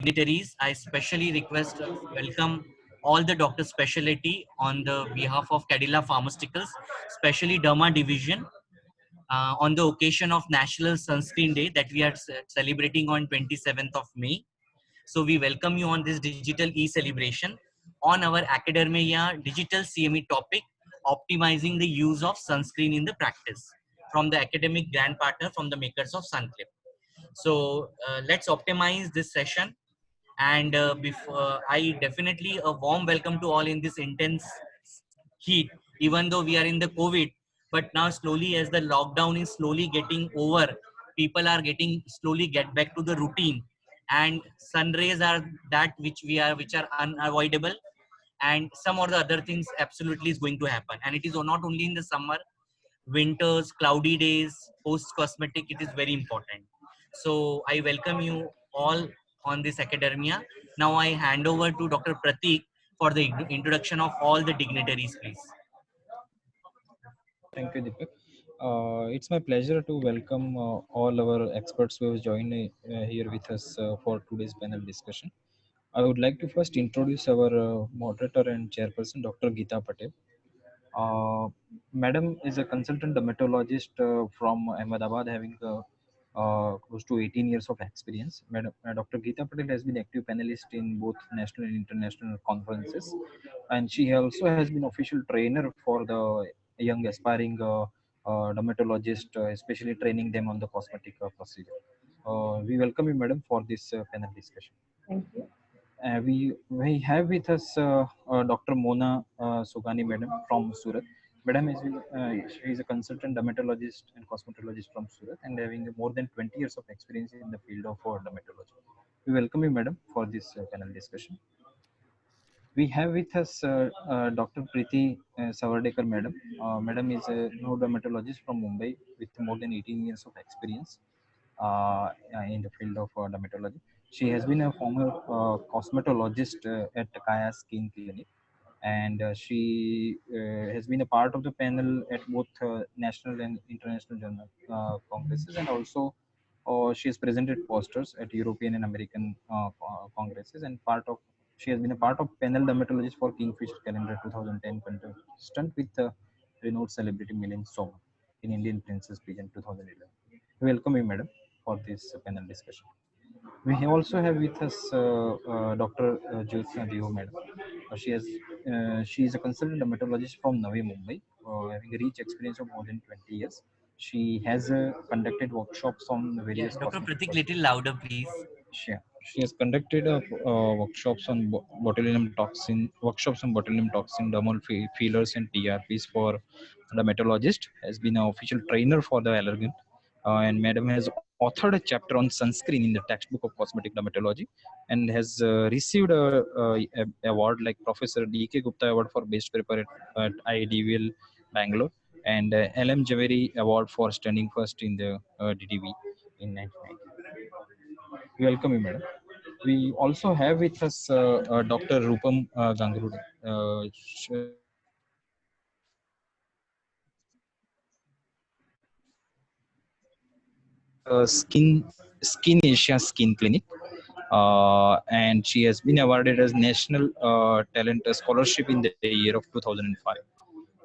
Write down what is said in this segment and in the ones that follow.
dignitaries. I specially request welcome all the doctor specialty on the behalf of Cadila Pharmaceuticals, especially Derma division, on the occasion of National Sunscreen Day that we are celebrating on 27th of May. So we welcome you on this digital e-celebration on our Academia Digital CME topic, optimizing the use of sunscreen in the practice, from the academic grant partner from the makers of Sunclip. So let's optimize this session. And before I definitely a warm welcome to all in this intense heat, even though we are in the COVID, but now slowly as the lockdown is slowly getting over, people are getting slowly get back to the routine, and sun rays are that which are unavoidable, and some or the other things absolutely is going to happen, and it is not only in the summer, winters, cloudy days, post cosmetic, it is very important. So I welcome you all on this academia. Now I hand over to Dr. Pratik for the introduction of all the dignitaries, please. Thank you, Deepak. It's my pleasure to welcome all our experts who have joined here with us for today's panel discussion. I would like to first introduce our moderator and chairperson, Dr. Geeta Patel. Madam is a consultant dermatologist from Ahmedabad, having close to 18 years of experience. Madam, Dr. Geeta Patel has been active panelist in both national and international conferences, and she also has been official trainer for the young aspiring dermatologist, especially training them on the cosmetic procedure. We welcome you, madam, for this panel discussion. Thank you. We have with us Dr. Mona Sugani, madam, from Surat. Madam she is a consultant dermatologist and cosmetologist from Surat, and having more than 20 years of experience in the field of dermatology. We welcome you, madam, for this panel discussion. We have with us Dr. Preeti Savardekar, madam. Madam is a dermatologist from Mumbai with more than 18 years of experience in the field of dermatology. She has been a former cosmetologist at Kaya Skin Clinic, and she has been a part of the panel at both national and international journal congresses, and also she has presented posters at European and American congresses, and she has been a part of panel dermatologist for Kingfisher Calendar 2010 contestant with renowned celebrity Milind Soma in Indian Princess Pageant 2011. Welcome you, madam, for this panel discussion. We also have with us Dr. Jyotsna Deo, madam. She is a consultant dermatologist from Navi Mumbai, having a rich experience of more than 20 years. She has conducted workshops on Yeah, various Dr. cosmetic Pratik, procedures. little louder, please. She has conducted workshops on botulinum toxin, dermal fillers, and TRPs for dermatologist. Has been an official trainer for the Allergan, and Madam has authored a chapter on sunscreen in the textbook of cosmetic dermatology, and has received a award like Professor D.K. Gupta Award for Best Paper at IDVL Bangalore, and LM Javeri Award for standing first in the DDV in 1990. Welcome you, madam. We also have with us Dr. Rupam Gangurude. Skin Asia Skin Clinic, and she has been awarded as National Talent Scholarship in the year of 2005.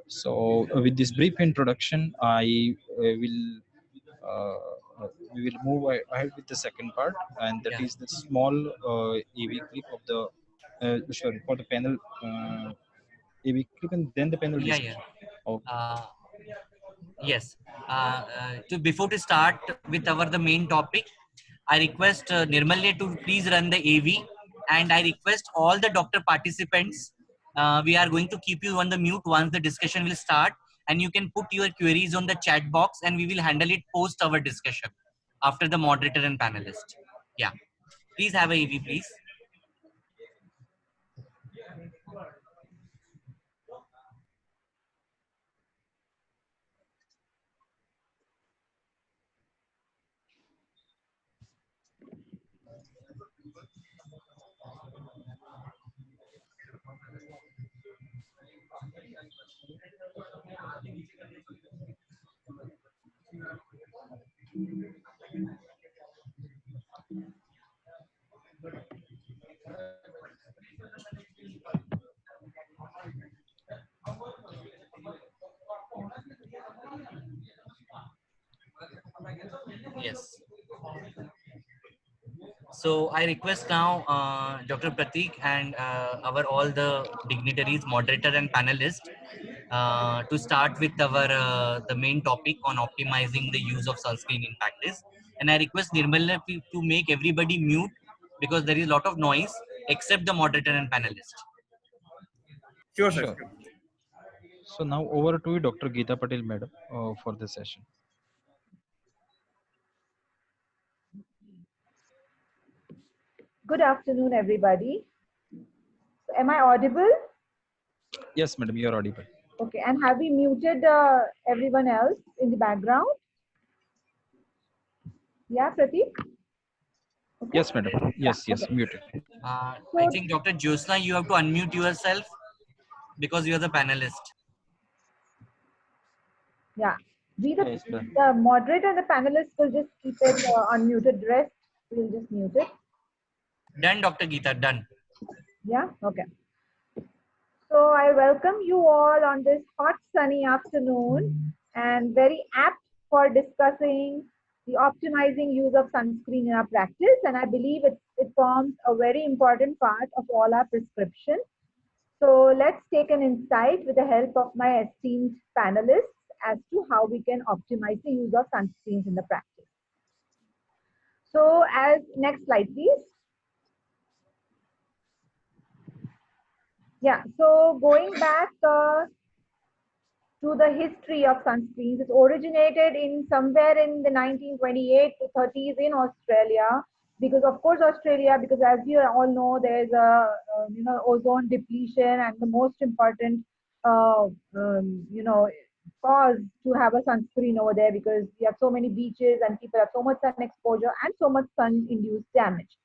So, with this brief introduction, uh, we will move ahead with the second part, and that Yeah. is the small AV clip of the sorry, for the panel AV clip, and then the panel Yeah, yeah. discussion. Okay. Yes. Before to start with our the main topic, I request Nirmalya to please run the AV, and I request all the doctor participants. We are going to keep you on the mute once the discussion will start, and you can put your queries on the chat box, and we will handle it post our discussion after the moderator and panelist. Yeah. Please have a AV, please. Yes. So I request now Dr. Pratik and our all the dignitaries, moderator and panelists to start with our the main topic on optimizing the use of sunscreen in practice. And I request Nirmala to make everybody mute because there is a lot of noise except the moderator and panelist. Sure, sir. Sure. So now over to you, Dr. Geeta Patel, madam, for the session. Good afternoon, everybody. Am I audible? Yes, madam, you are audible. Okay, and have we muted everyone else in the background? Yeah, Pratik? Okay. Yes, madam. Yes, Yeah, yes, okay. muted. I think Dr. Josna, you have to unmute yourself because you are the panelist. Yeah, we Yes, ma'am. the moderator and the panelists will just keep it unmuted. The rest we'll just mute it. Done, Dr. Geeta, done. Yeah, okay. So I welcome you all on this hot sunny afternoon and very apt for discussing the optimizing use of sunscreen in our practice. And I believe it forms a very important part of all our prescription. So let's take an insight with the help of my esteemed panelists as to how we can optimize the use of sunscreens in the practice. So as next slide, please. Yeah, so going back to the history of sunscreens, it originated in somewhere in the 1928 to 30s in Australia, because of course Australia, because as you all know, there's a ozone depletion, and the most important cause to have a sunscreen over there, because we have so many beaches and people have so much sun exposure and so much sun induced damage.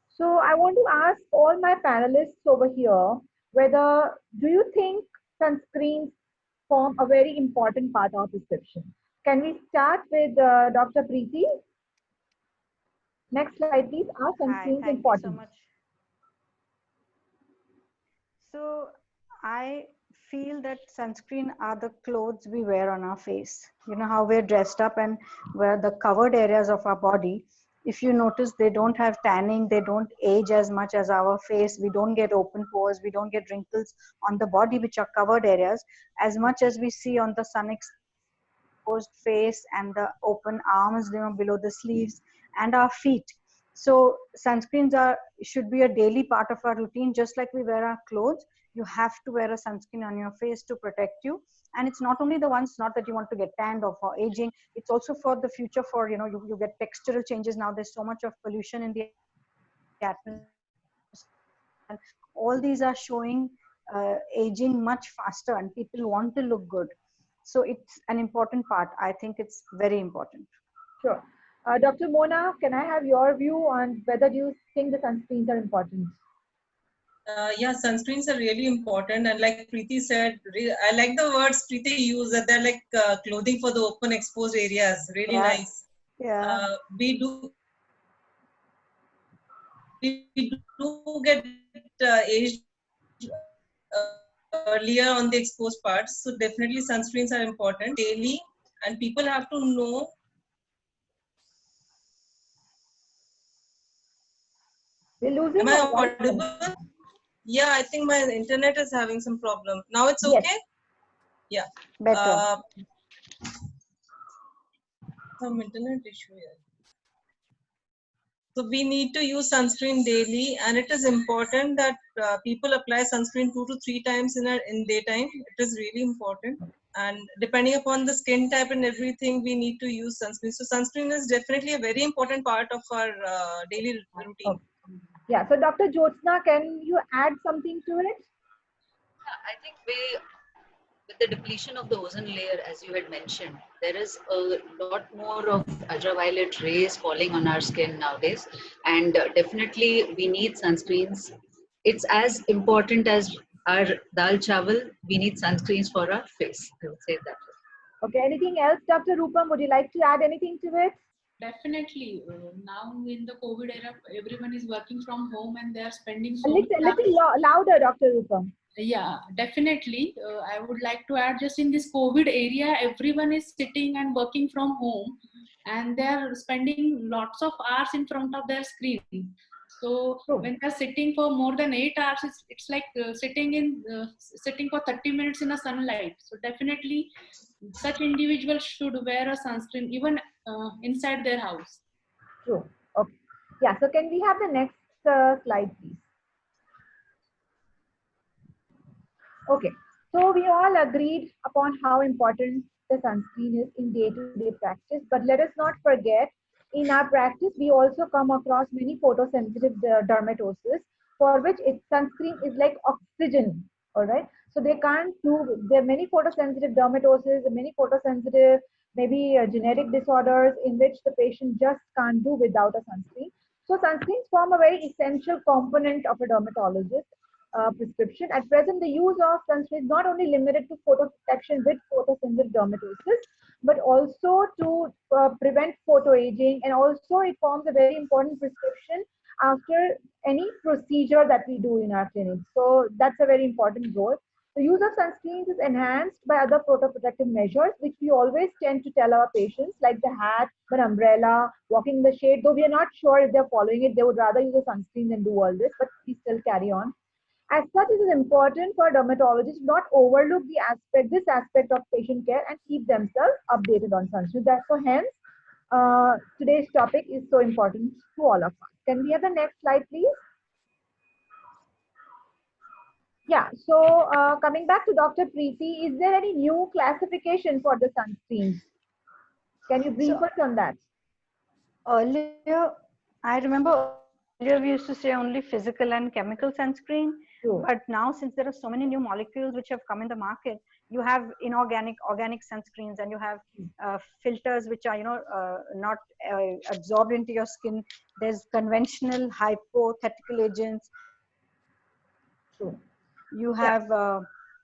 So I want to ask all my panelists over here whether do you think sunscreens form a very important part of prescription? Can we start with Dr. Preeti? Next slide, please. Are Hi, sunscreens thank you so important? much. So I feel that sunscreen are the clothes we wear on our face. You know how we're dressed up and where the covered areas of our body, if you notice, they don't have tanning, they don't age as much as our face, we don't get open pores, we don't get wrinkles on the body, which are covered areas, as much as we see on the sun exposed face and the open arms, below the sleeves, and our feet. So sunscreens should be a daily part of our routine, just like we wear our clothes. You have to wear a sunscreen on your face to protect you. And it's not only the ones, not that you want to get tanned or for aging, it's also for the future, for you get textural changes. Now there's so much of pollution in the atmosphere, and all these are showing aging much faster, and people want to look good. So it's an important part. I think it's very important. Sure. Dr. Mona, can I have your view on whether you think the sunscreens are important? Yeah, sunscreens are really important, and like Preeti said, I like the words Preeti used, that they're like clothing for the open exposed areas. Really nice. Yeah. We do get aged earlier on the exposed parts, so definitely sunscreens are important daily, and people have to know. We're losing Am I your voice. audible? Yeah, I think my internet is having some problem. Now it's Yes. okay? Yeah. Better. Some internet issue here. So we need to use sunscreen daily, and it is important that people apply sunscreen 2 to 3 times in daytime. It is really important. And depending upon the skin type and everything, we need to use sunscreen. So sunscreen is definitely a very important part of our daily routine. Okay. Yeah, so Dr. Jyotsna, can you add something to it? I think with the depletion of the ozone layer, as you had mentioned, there is a lot more of ultraviolet rays falling on our skin nowadays, and definitely we need sunscreens. It's as important as our dal chawal. We need sunscreens for our face. I would say that. Okay, anything else, Dr. Rupam? Would you like to add anything to it? Definitely. Now in the COVID era, everyone is working from home and they are spending A so much little, hours. louder, Dr. Rupam. Yeah, definitely. I would like to add, just in this COVID area, everyone is sitting and working from home and they are spending lots of hours in front of their screen. So True. when they're sitting for more than 8 hours, it's like sitting for 30 minutes in the sunlight. So definitely such individuals should wear a sunscreen even inside their house. True. Okay. Yeah. So can we have the next slide, please? Okay. So we all agreed upon how important the sunscreen is in day-to-day practice. But let us not forget, in our practice, we also come across many photosensitive dermatosis for which sunscreen is like oxygen. All right. So they can't do. There are many photosensitive dermatosis, many photosensitive maybe genetic disorders in which the patient just can't do without a sunscreen. So sunscreens form a very essential component of a dermatologist prescription. At present, the use of sunscreen is not only limited to photoprotection with photosensitive dermatosis, but also to prevent photoaging, and also it forms a very important prescription after any procedure that we do in our clinic. So that's a very important role. The use of sunscreens is enhanced by other photoprotective measures, which we always tend to tell our patients, like the hat, an umbrella, walking in the shade. Though we are not sure if they're following it, they would rather use a sunscreen than do all this, but we still carry on. As such, it is important for dermatologists not overlook this aspect of patient care and keep themselves updated on sunscreen. Therefore, hence, today's topic is so important to all of us. Can we have the next slide, please? Yeah, so coming back to Dr. Preeti, is there any new classification for the sunscreens? Can you brief us on that? Earlier, I remember earlier we used to say only physical and chemical sunscreen. True. But now, since there are so many new molecules which have come in the market, you have inorganic, organic sunscreens, and you have filters which are, not absorbed into your skin. There's conventional hypothetical agents. True. You have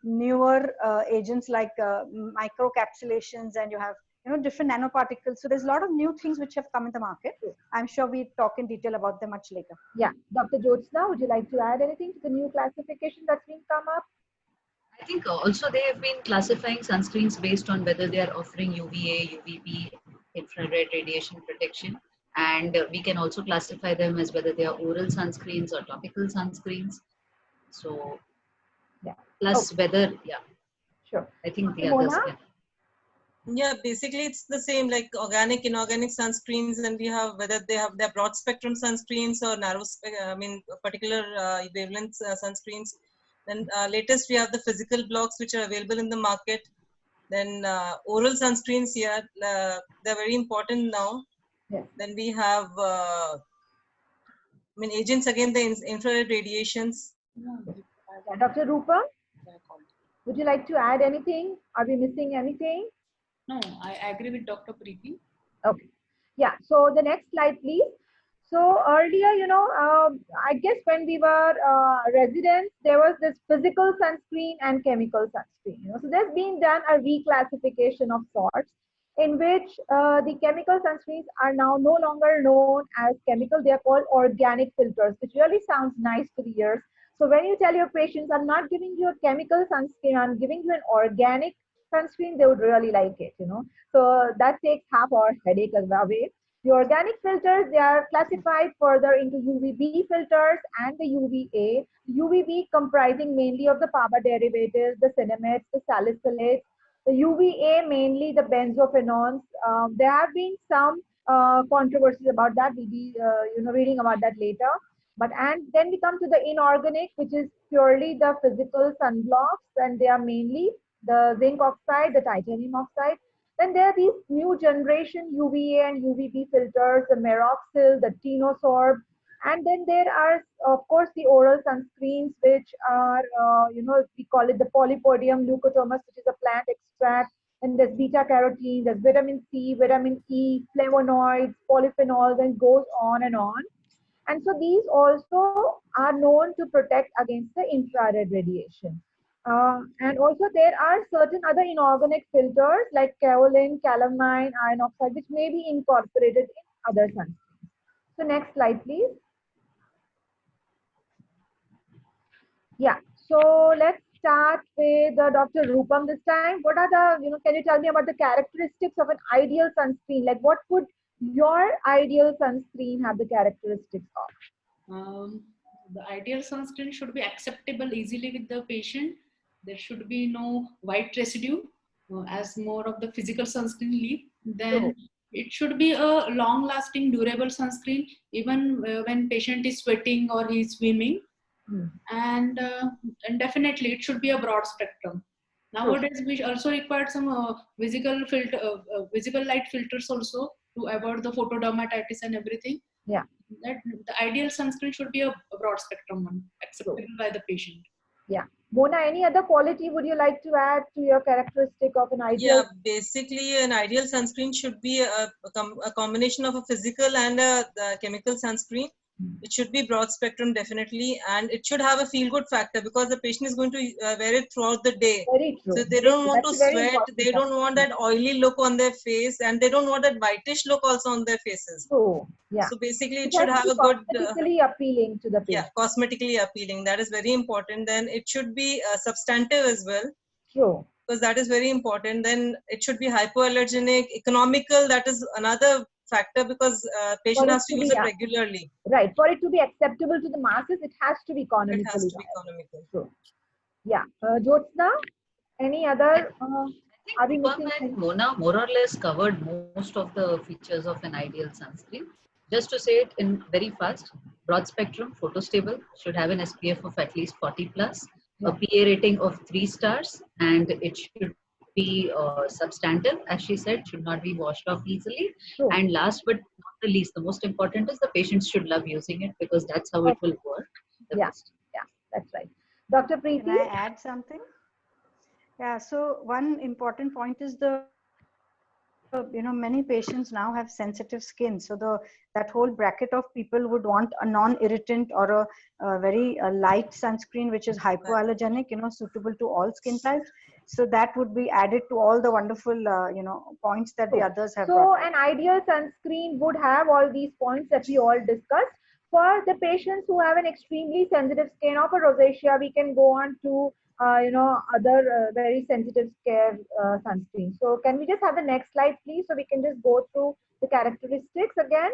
newer agents like microcapsulations, and you have different nanoparticles. So there's a lot of new things which have come in the market. I'm sure we talk in detail about them much later. Yeah, Dr. Jyotsna, would you like to add anything to the new classification that's been come up? I think also they have been classifying sunscreens based on whether they are offering UVA, UVB, infrared radiation protection. And we can also classify them as whether they are oral sunscreens or topical sunscreens. So, yeah. Plus whether, Sure. I think the Mona? others. Yeah, basically it's the same, like organic, inorganic sunscreens, and we have whether they have their broad spectrum sunscreens or particular wavelength sunscreens. Then latest we have the physical blocks which are available in the market. Then oral sunscreens here, they're very important now. Yes. Then we have agents against the infrared radiations. Yeah, Dr. Rupa, would you like to add anything? Are we missing anything? No, I agree with Dr. Preeti. Okay. Yeah. So the next slide, please. So earlier, I guess when we were residents, there was this physical sunscreen and chemical sunscreen. So there's been done a reclassification of sorts, in which the chemical sunscreens are now no longer known as chemical. They are called organic filters, which really sounds nice to the ears. So when you tell your patients, I'm not giving you a chemical sunscreen, I'm giving you an organic sunscreen, they would really like it, So that takes half our headache away. The organic filters, they are classified further into UVB filters and the UVA. UVB comprising mainly of the PABA derivatives, the cinemates, the salicylates. The UVA mainly the benzophenanes. There have been some controversies about that. We'll be reading about that later. And then we come to the inorganic, which is purely the physical sunblocks, and they are mainly the zinc oxide, the titanium oxide. Then there are these new generation UVA and UVB filters, the Meroxyl, the Tinosorb. And then there are, of course, the oral sunscreens, which are, we call it the Polypodium leucotomus, which is a plant extract. And there's beta carotene, there's vitamin C, vitamin E, flavonoids, polyphenols, and goes on and on. And so these also are known to protect against the infrared radiation. And also there are certain other inorganic filters like kaolin, calamine, iron oxide, which may be incorporated in other sunscreens. So next slide, please. Yeah. So let's start with Dr. Rupam this time. What are the, can you tell me about the characteristics of an ideal sunscreen? Like what would your ideal sunscreen have the characteristics of? The ideal sunscreen should be acceptable easily with the patient. There should be no white residue as more of the physical sunscreen leave. Then it should be a long lasting durable sunscreen even when patient is sweating or he's swimming. And definitely it should be a broad spectrum. Nowadays we also require some visible light filters also to avoid the photodermatitis and everything. Yeah. That the ideal sunscreen should be a broad spectrum one, acceptable by the patient. Yeah. Mona, any other quality would you like to add to your characteristic of an ideal? Yeah, basically an ideal sunscreen should be a combination of a physical and a chemical sunscreen. It should be broad spectrum definitely, and it should have a feel good factor because the patient is going to wear it throughout the day. Very true. So they don't want That's to a very sweat, important they don't want that oily look on their face, and they don't want that whitish look also on their faces. True. Yeah. So basically it has should to have be a good cosmetically appealing to the patient. yeah, cosmetically appealing. That is very important. Then it should be substantive as well. True. Because that is very important. Then it should be hypoallergenic, economical. That is another factor because patient has to use it regularly. Right. For it to be acceptable to the masses, it has to be economical. It has to be economical. True. Yeah. Jyotsna, any other? I think Rupam and Mona more or less covered most of the features of an ideal sunscreen. Just to say it in very fast, broad spectrum, photostable, should have an SPF of at least 40 plus, a PA rating of 3 stars, and it should be substantive, as she said, should not be washed off easily. And last but not the least, the most important is the patients should love using it because that's how it will work the best. Yeah, that's right. Dr. Preeti? Can I add something? Yeah, so one important point is many patients now have sensitive skin. So that whole bracket of people would want a non-irritant or a very light sunscreen, which is hypoallergenic, suitable to all skin types. So that would be added to all the wonderful, points that the others have. So an ideal sunscreen would have all these points that we all discussed. For the patients who have an extremely sensitive skin of a rosacea, we can go on to other very sensitive scare sunscreen. So can we just have the next slide, please? So we can just go through the characteristics again.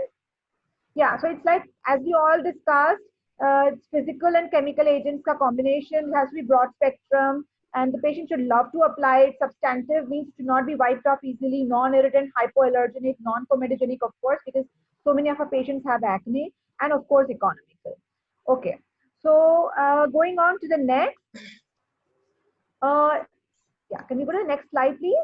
Yeah, so it's like, as we all discussed, it's physical and chemical agents ka combination. It has to be broad spectrum and the patient should love to apply it. Substantive means to not be wiped off easily, non-irritant, hypoallergenic, non-comedogenic, of course, because so many of our patients have acne, and of course, economical. Okay, so going on to the next. Yeah, can we go to the next slide, please?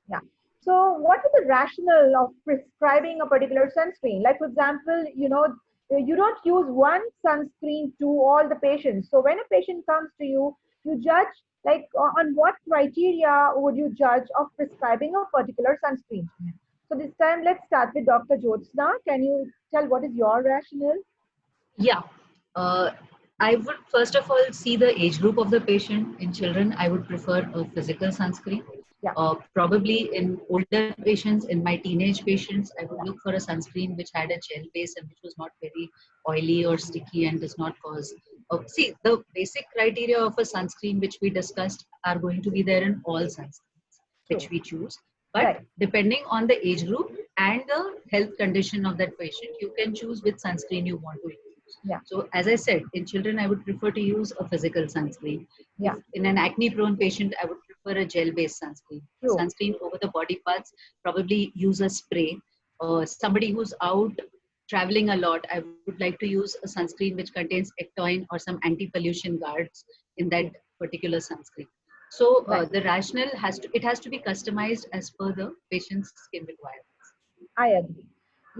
Yeah. So what is the rationale of prescribing a particular sunscreen? Like, for example, you don't use one sunscreen to all the patients. So when a patient comes to you, you judge, like, on what criteria would you judge of prescribing a particular sunscreen? So this time, let's start with Dr. Jyotsna. Can you tell what is your rationale? Yeah. I would first of all see the age group of the patient. In children, I would prefer a physical sunscreen. Yeah. Probably in older patients, in my teenage patients, I would look for a sunscreen which had a gel base and which was not very oily or sticky and does not cause. See, the basic criteria of a sunscreen which we discussed are going to be there in all sunscreens which we choose. But depending on the age group and the health condition of that patient, you can choose which sunscreen you want to use. Yeah. So as I said, in children, I would prefer to use a physical sunscreen. Yeah. In an acne-prone patient, I would prefer a gel-based sunscreen. True. Sunscreen over the body parts, probably use a spray. Somebody who's out traveling a lot, I would like to use a sunscreen which contains Ectoin or some anti-pollution guards in that particular sunscreen. So the rationale has to be customized as per the patient's skin requirements. I agree.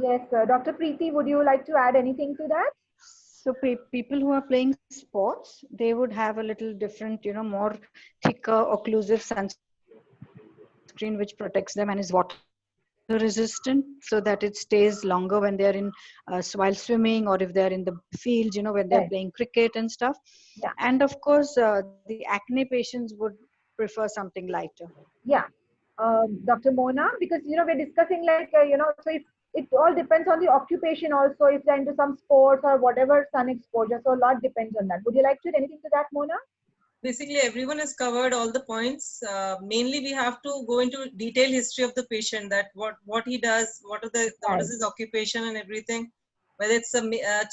Yes, Dr. Preeti, would you like to add anything to that? So people who are playing sports, they would have a little different, more thicker occlusive sunscreen which protects them and is water resistant so that it stays longer when they're in while swimming or if they're in the fields, when they're playing cricket and stuff. Yeah. And of course, the acne patients would prefer something lighter. Yeah. Dr. Mona, because, we're discussing like, so it all depends on the occupation also, if they're into some sports or whatever sun exposure. So a lot depends on that. Would you like to add anything to that, Mona? Basically, everyone has covered all the points. Mainly, we have to go into detailed history of the patient, that what he does, what is his occupation and everything. Whether it's a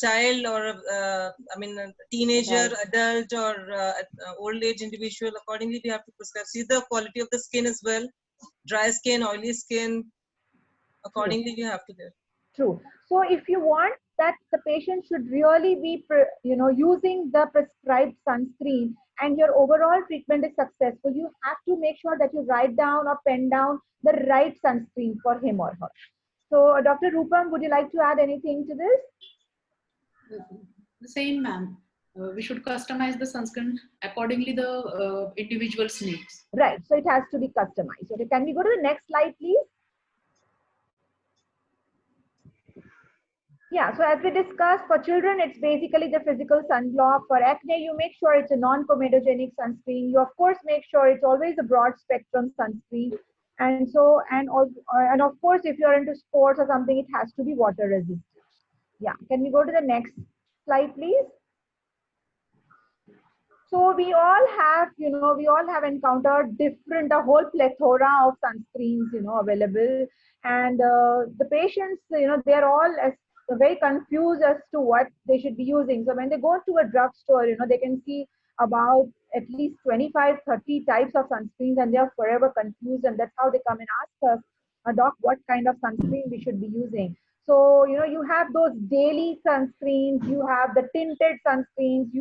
child or a teenager, adult, or old age individual. Accordingly, we have to prescribe. See the quality of the skin as well. Dry skin, oily skin. Accordingly, we have to do. True. So if you want that the patient should really be, using the prescribed sunscreen and your overall treatment is successful, you have to make sure that you write down or pen down the right sunscreen for him or her. So Dr. Rupam, would you like to add anything to this? The same, ma'am. We should customize the sunscreen accordingly the individual's needs. Right. So it has to be customized. Okay. Can we go to the next slide, please? Yeah, so as we discussed, for children, it's basically the physical sunblock. For acne, you make sure it's a non-comedogenic sunscreen. You, of course, make sure it's always a broad spectrum sunscreen. And so, and of course, if you're into sports or something, it has to be water resistant. Yeah, can we go to the next slide, please? So we all have, we all have encountered a whole plethora of sunscreens, available. And the patients, they're all very confused as to what they should be using. So when they go to a drugstore, they can see about at least 25, 30 types of sunscreens, and they're forever confused. And that's how they come and ask us, doc, what kind of sunscreen we should be using. So, you have those daily sunscreens, you have the tinted sunscreens,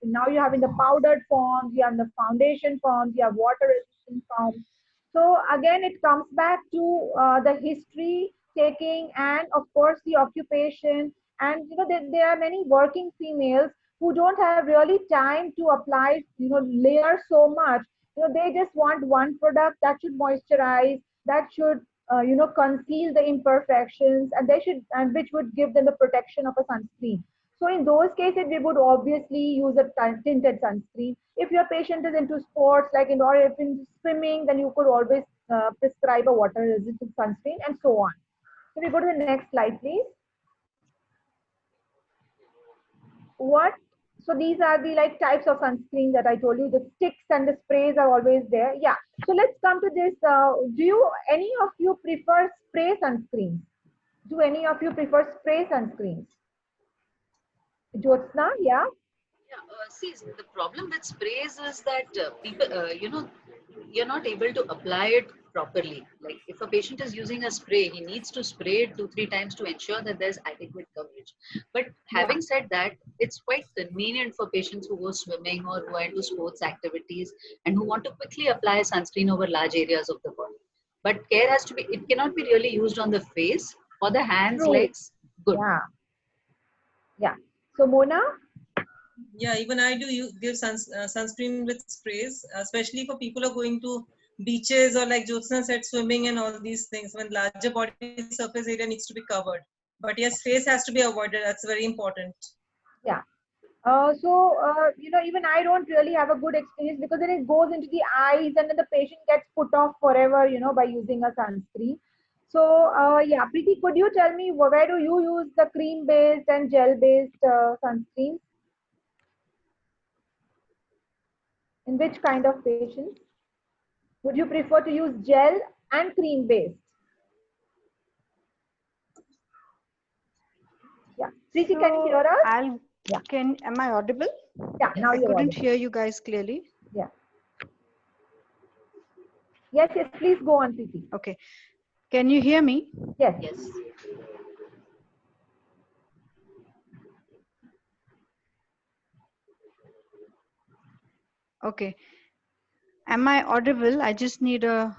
now you have in the powdered forms, you have the foundation forms, you have water resistant forms. So again, it comes back to the history taking, and of course the occupation. And there are many working females who don't have really time to apply layer so much. They just want one product that should moisturize, that should conceal the imperfections, and which would give them the protection of a sunscreen. So in those cases, we would obviously use a tinted sunscreen. If your patient is into sports, or if in swimming, then you could always prescribe a water-resistant sunscreen, and so on. So we go to the next slide, please. So these are the types of sunscreen that I told you. The sticks and the sprays are always there. Yeah. So let's come to this. Do any of you prefer spray sunscreens? Do any of you prefer spray sunscreens? Jyotsna, yeah? Yeah, see, the problem with sprays is that people, you're not able to apply it properly. Like if a patient is using a spray, he needs to spray it 2-3 times to ensure that there's adequate coverage. But having said that, it's quite convenient for patients who go swimming or who are into sports activities and who want to quickly apply sunscreen over large areas of the body. But care has to be, it cannot be really used on the face or the hands, legs. Good. Yeah. Yeah. So Mona? Yeah, even I do give sunscreen with sprays, especially for people who are going to beaches or like Jyotsna said, swimming and all these things when larger body surface area needs to be covered. But yes, face has to be avoided. That's very important. Yeah. Even I don't really have a good experience, because then it goes into the eyes and then the patient gets put off forever, by using a sunscreen. So, yeah, Preeti, could you tell me where do you use the cream-based and gel-based sunscreens? In which kind of patients? Would you prefer to use gel and cream-based? Yeah. Preeti, can you hear us? Am I audible? Yeah, now you're I couldn't audible. hear you guys clearly. Yeah. Yes, please go on, Preeti. Okay. Can you hear me? Yes. Yes. Okay. Am I audible? I just need a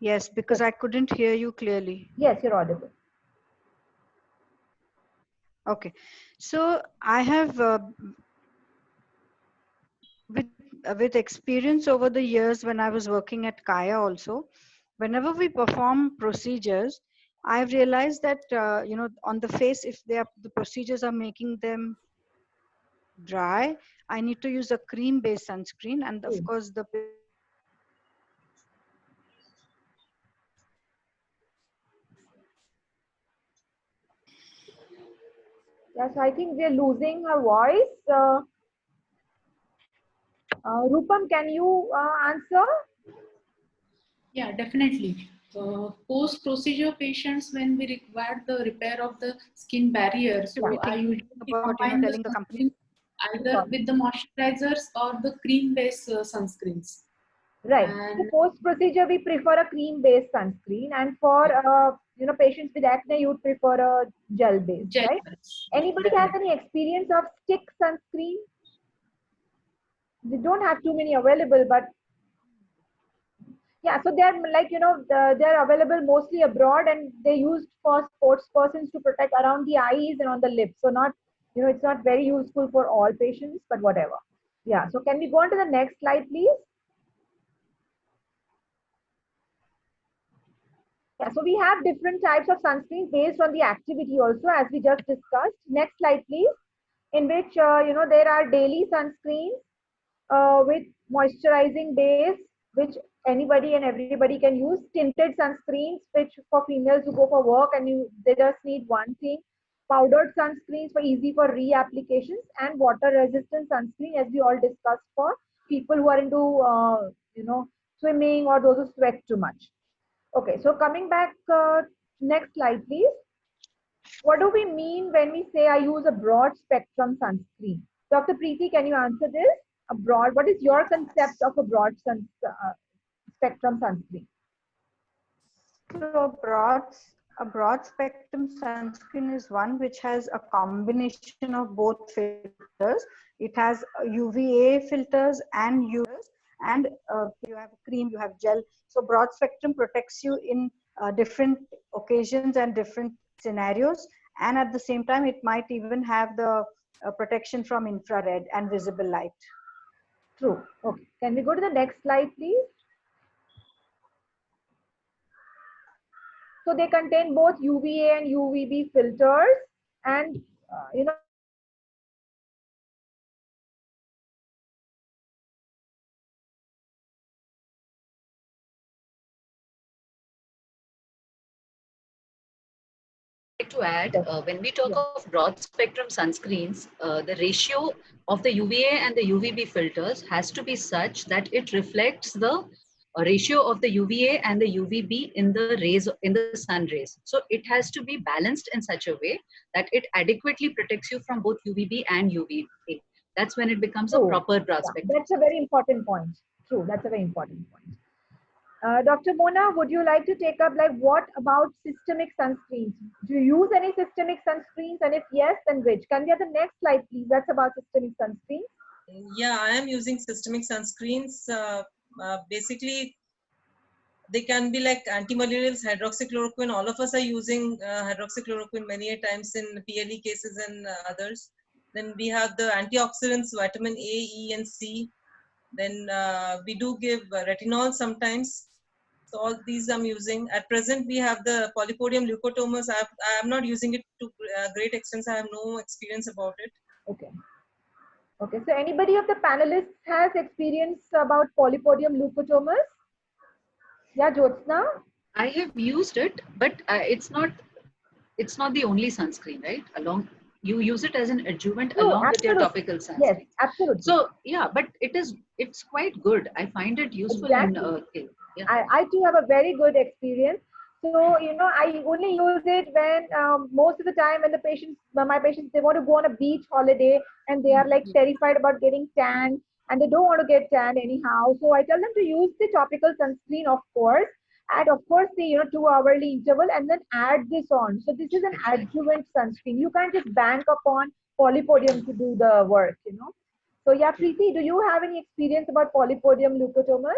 yes, because I couldn't hear you clearly. Yes, you're audible. Okay. So I have with experience over the years when I was working at Kaya also, whenever we perform procedures, I've realized that on the face, if the procedures are making them dry, I need to use a cream-based sunscreen, and of course the Yes, I think we are losing her voice. Rupam, can you answer? Yeah, definitely. Post-procedure patients, when we require the repair of the skin barrier, To so I think usually about, combine the telling the company. sunscreen either with the moisturizers or the cream-based sunscreens. Right. So And post-procedure, we prefer a cream-based sunscreen, and for patients with acne, you would prefer a gel-based, gel right? based, Anybody has definitely. any experience of stick sunscreen? We don't have too many available, but yeah, so they're like, they're available mostly abroad, and they used for sports persons to protect around the eyes and on the lips. So not, it's not very useful for all patients, but whatever. Yeah. So can we go on to the next slide, please? Yeah. So we have different types of sunscreen based on the activity also, as we just discussed. Next slide, please. In which, there are daily sunscreens with moisturizing base, which anybody and everybody can use. Tinted sunscreens, which for females who go for work and they just need one thing. Powdered sunscreens for easy for reapplications, and water resistant sunscreen, as we all discussed, for people who are into swimming or those who sweat too much. Okay, so coming back, next slide, please. What do we mean when we say I use a broad spectrum sunscreen? Dr. Preeti, can you answer this? What is your concept of a spectrum sunscreen? So a broad spectrum sunscreen is one which has a combination of both filters. It has UVA filters and UVs, and you have cream, you have gel. So broad spectrum protects you in different occasions and different scenarios. And at the same time, it might even have the protection from infrared and visible light. True. Okay. Can we go to the next slide, please? So they contain both UVA and UVB filters, and To add, when we talk of broad spectrum sunscreens, the ratio of the UVA and the UVB filters has to be such that it reflects the ratio of the UVA and the UVB in the sun rays. So it has to be balanced in such a way that it adequately protects you from both UVB and UVA. That's when it becomes a proper broad spectrum. That's a very important point. True, that's a very important point. Dr. Mona, would you like to take up, like, what about systemic sunscreens? Do you use any systemic sunscreens? And if yes, then which? Can we have the next slide, please? That's about systemic sunscreens. Yeah, I am using systemic sunscreens. Basically, they can be like antimalarials, hydroxychloroquine. All of us are using hydroxychloroquine many a times in PLE cases and others. Then we have the antioxidants, vitamin A, E, and C. Then we do give retinol sometimes. So all these I'm using. At present, we have the Polypodium leukotomus. I am not using it to great extent. I have no experience about it. Okay. Okay. So anybody of the panelists has experience about Polypodium leukotomus? Yeah, Jyotsna? I have used it, but it's not the only sunscreen, right? You use it as an adjuvant along with your topical sunscreen. Yes, absolutely. So yeah, but it's quite good. I find it useful Exactly. yeah. I too have a very good experience. So, I only use it when most of the time when my patients, they want to go on a beach holiday and they are like terrified about getting tan and they don't want to get tan anyhow. So I tell them to use the topical sunscreen, of course, and of course the 2-hourly interval, and then add this on. So this is an adjuvant sunscreen. You can't just bank upon Polypodium to do the work. So yeah, Preeti, do you have any experience about Polypodium leukotomus?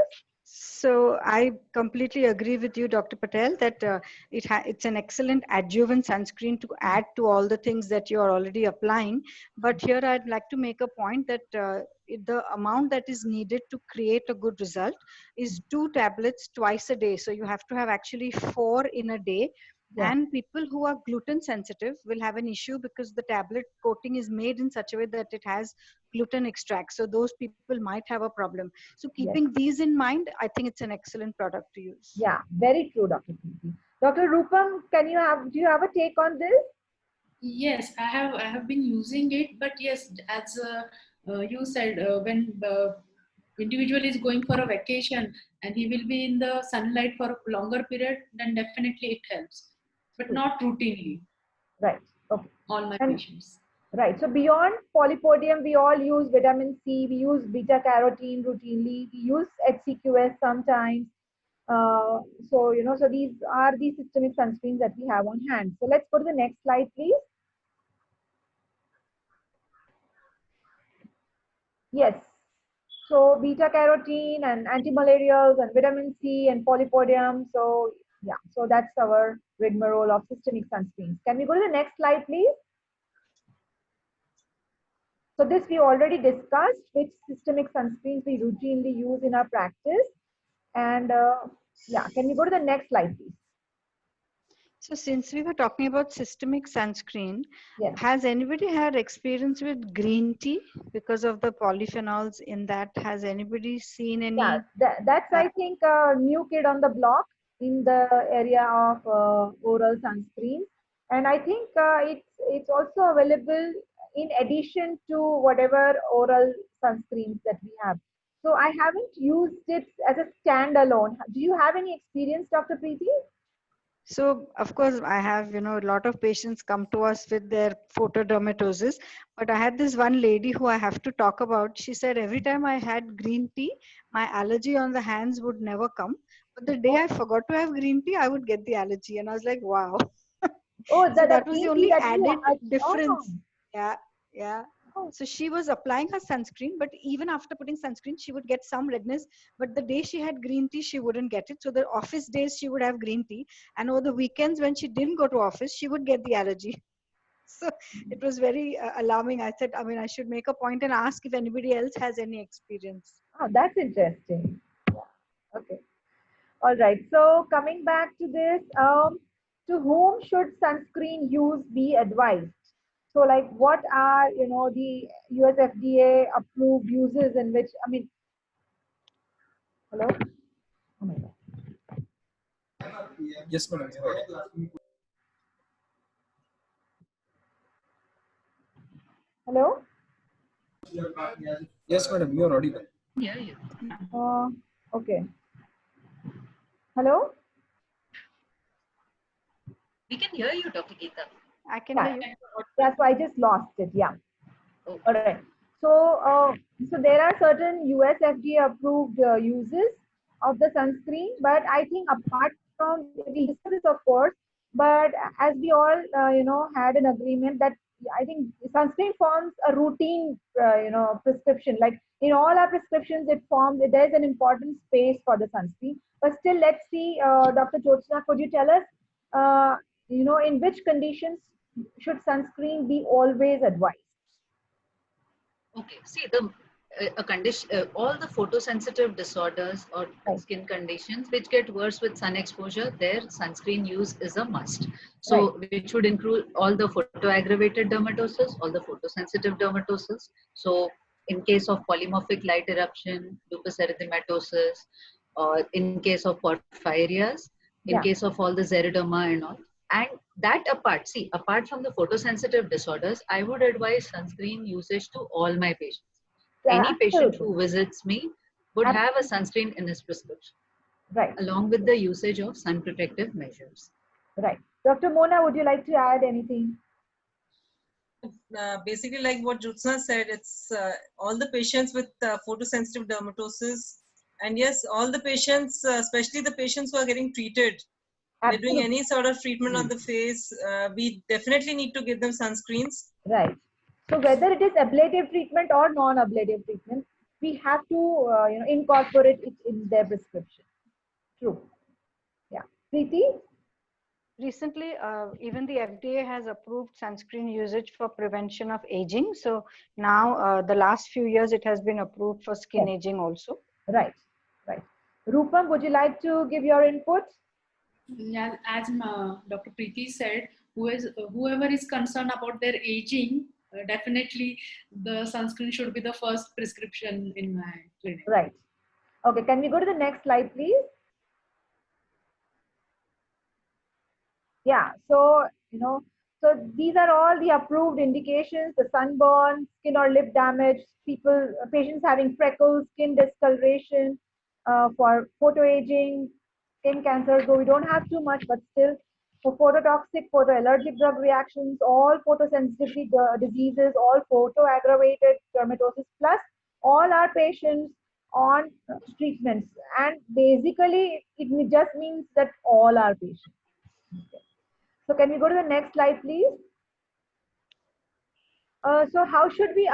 So I completely agree with you, Dr. Patel, that it's an excellent adjuvant sunscreen to add to all the things that you are already applying. But here I'd like to make a point that the amount that is needed to create a good result is 2 tablets twice a day. So you have to have actually 4 in a day. Yeah. And people who are gluten sensitive will have an issue because the tablet coating is made in such a way that it has gluten extract. So those people might have a problem. So keeping these in mind, I think it's an excellent product to use. Yeah, very true, Dr. Preeti. Dr. Rupam, do you have a take on this? Yes, I have been using it, but yes, as you said, when the individual is going for a vacation and he will be in the sunlight for a longer period, then definitely it helps, but True. not routinely. Right. Okay. All my And patients. right. So beyond polypodium, we all use vitamin C. We use beta carotene routinely. We use HCQS sometimes. So so these are the systemic sunscreens that we have on hand. So let's go to the next slide, please. Yes. So beta carotene and antimalarials and vitamin C and polypodium. So yeah, so that's our rigmarole of systemic sunscreens. Can we go to the next slide, please? So this we already discussed, which systemic sunscreens we routinely use in our practice. And yeah, can we go to the next slide, please? So since we were talking about systemic sunscreen, Yes. has anybody had experience with green tea because of the polyphenols in that? Has anybody seen Yeah, any? that's I think a new kid on the block in the area of oral sunscreens, and I think it's also available in addition to whatever oral sunscreens that we have. So I haven't used it as a standalone. Do you have any experience, Dr. Preeti? So of course I have, a lot of patients come to us with their photodermatosis, but I had this one lady who I have to talk about. She said every time I had green tea, my allergy on the hands would never come. But the day I forgot to have green tea, I would get the allergy. And I was like, wow. Oh, So the that was the green tea only that you added oh, difference. Yeah, yeah. oh, So she was applying her sunscreen, but even after putting sunscreen, she would get some redness. But the day she had green tea, she wouldn't get it. So the office days, she would have green tea. And over the weekends, when she didn't go to office, she would get the allergy. So it was very alarming. I said, I mean, I should make a point and ask if anybody else has any experience. oh, that's interesting. Yeah. Okay. All right. So coming back to this, to whom should sunscreen use be advised? So like what are, the US FDA approved uses in which, I mean, hello? Oh my God. Yes, madam. You're right. Hello? Yes, madam. You're audible. Yeah, yeah. Okay. Hello? We can hear you, Dr. Geeta. I can Yeah. hear you. Yeah, so I just lost it. Yeah. Okay. All right. So there are certain US FDA approved uses of the sunscreen, but I think apart from we discuss this of course, but as we all had an agreement that I think sunscreen forms a routine prescription. Like in all our prescriptions, there's an important space for the sunscreen. But still, let's see, Dr. Jyotsna, could you tell us, in which conditions should sunscreen be always advised? Okay. See, the a condition, all the photosensitive disorders or Right. skin conditions which get worse with sun exposure, their sunscreen use is a must. So, which would include all the photoaggravated dermatosis, all the photosensitive dermatosis. So, in case of polymorphic light eruption, lupus erythematosus, or in case of porphyrias, in Yeah. case of all the xeroderma and all. And that apart, see, apart from the photosensitive disorders, I would advise sunscreen usage to all my patients. Any patient Absolutely. who visits me would have a sunscreen in his prescription, Right. along with the usage of sun protective measures. Right. Dr. Mona, would you like to add anything? Basically, like what Jyotsna said, it's all the patients with photosensitive dermatosis. And yes, all the patients, especially the patients who are getting treated, they're doing Absolutely. any sort of treatment on the face, we definitely need to give them sunscreens. Right. So whether it is ablative treatment or non-ablative treatment, we have to incorporate it in their prescription. True. Yeah. Preeti? Recently, even the FDA has approved sunscreen usage for prevention of aging. So now, the last few years, it has been approved for skin Yes. aging also. Right. Right. Rupam, would you like to give your input? Yeah, as Dr. Preeti said, whoever is concerned about their aging, definitely the sunscreen should be the first prescription in my clinic. Right. Okay. Can we go to the next slide, please? Yeah. So, So these are all the approved indications: the sunburn, skin or lip damage, patients having freckles, skin discoloration, for photoaging, skin cancer. So we don't have too much, but still for phototoxic, photoallergic drug reactions, all photosensitivity diseases, all photoaggravated dermatosis, plus all our patients on treatments. And basically, it just means that all our patients. Okay. So can we go to the next slide, please? So how should we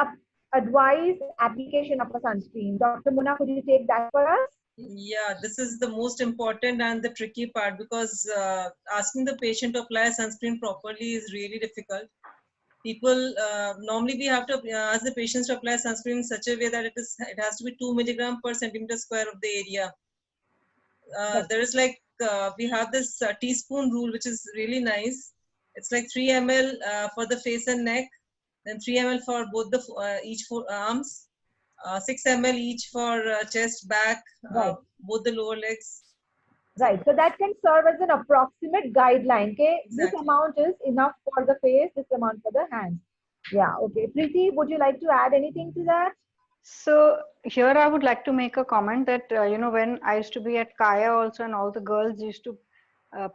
advise application of a sunscreen? Dr. Muna, could you take that for us? Yeah, this is the most important and the tricky part, because asking the patient to apply sunscreen properly is really difficult. People, normally we have to ask the patients to apply sunscreen in such a way that it has to be 2 milligram per centimeter square of the area. There is like, we have this teaspoon rule, which is really nice. It's like 3 ml for the face and neck, then 3 ml for both the each arms, 6 ml each for chest, back, Right. both the lower legs. Right. So that can serve as an approximate guideline. Okay, Exactly. This amount is enough for the face, this amount for the hands. Yeah. Okay. Preeti, would you like to add anything to that? So here I would like to make a comment that, when I used to be at Kaya also, and all the girls used to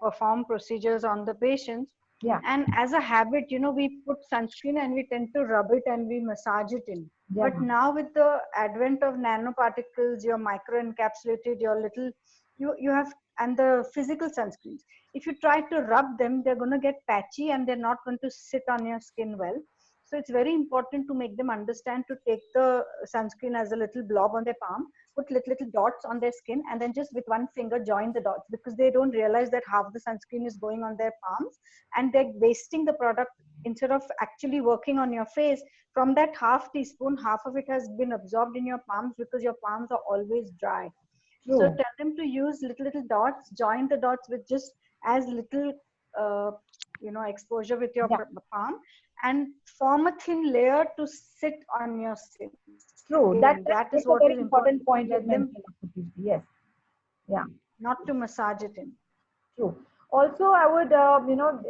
perform procedures on the patients. Yeah. And as a habit, we put sunscreen and we tend to rub it and we massage it in. Yeah. But now with the advent of nanoparticles, your microencapsulated, your little, you have, and the physical sunscreens, if you try to rub them, they're going to get patchy and they're not going to sit on your skin well. So it's very important to make them understand to take the sunscreen as a little blob on their palm, put little dots on their skin, and then just with one finger join the dots, because they don't realize that half the sunscreen is going on their palms and they're wasting the product instead of actually working on your face. From that half teaspoon, half of it has been absorbed in your palms because your palms are always dry. True. So tell them to use little dots, join the dots with just as little exposure with your palm, and form a thin layer to sit on your skin. True. That is what a very is important point. Let them, yes. Yeah. not to massage it in. True. Also, I would,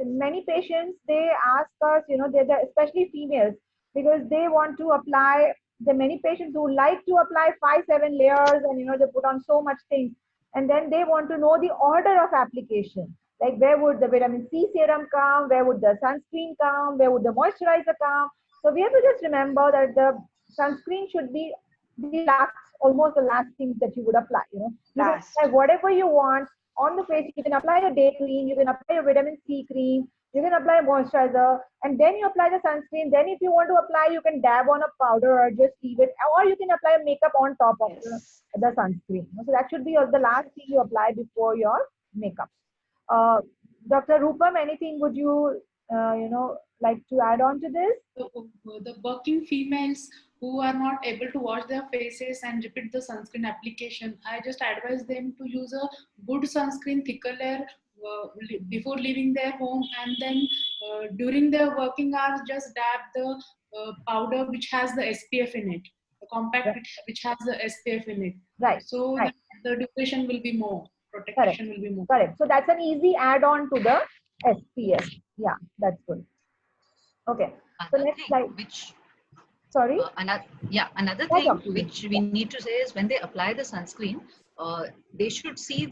many patients, they ask us, they're especially females, because they want to apply. There are many patients who like to apply 5-7 layers, and they put on so much things, and then they want to know the order of application. Like, where would the vitamin C serum come? Where would the sunscreen come? Where would the moisturizer come? So we have to just remember that the sunscreen should be almost the last thing that you would apply. You can apply whatever you want on the face. You can apply a day cream, you can apply a vitamin C cream, you can apply a moisturizer, and then you apply the sunscreen. Then if you want to apply, you can dab on a powder or just leave it, or you can apply a makeup on top of the sunscreen. So that should be the last thing you apply before your makeup. Dr. Rupam, anything would you like to add on to this? The working females who are not able to wash their faces and repeat the sunscreen application, I just advise them to use a good sunscreen, thicker layer before leaving their home, and then during their working hours, just dab the powder which has the SPF in it, the compact which has the SPF in it. Right. So that the duration will be more, protection will be more. Correct. So that's an easy add-on to the SPF. Yeah, that's good. Okay. So next slide. Sorry? Another thing which we need to say is, when they apply the sunscreen, they should see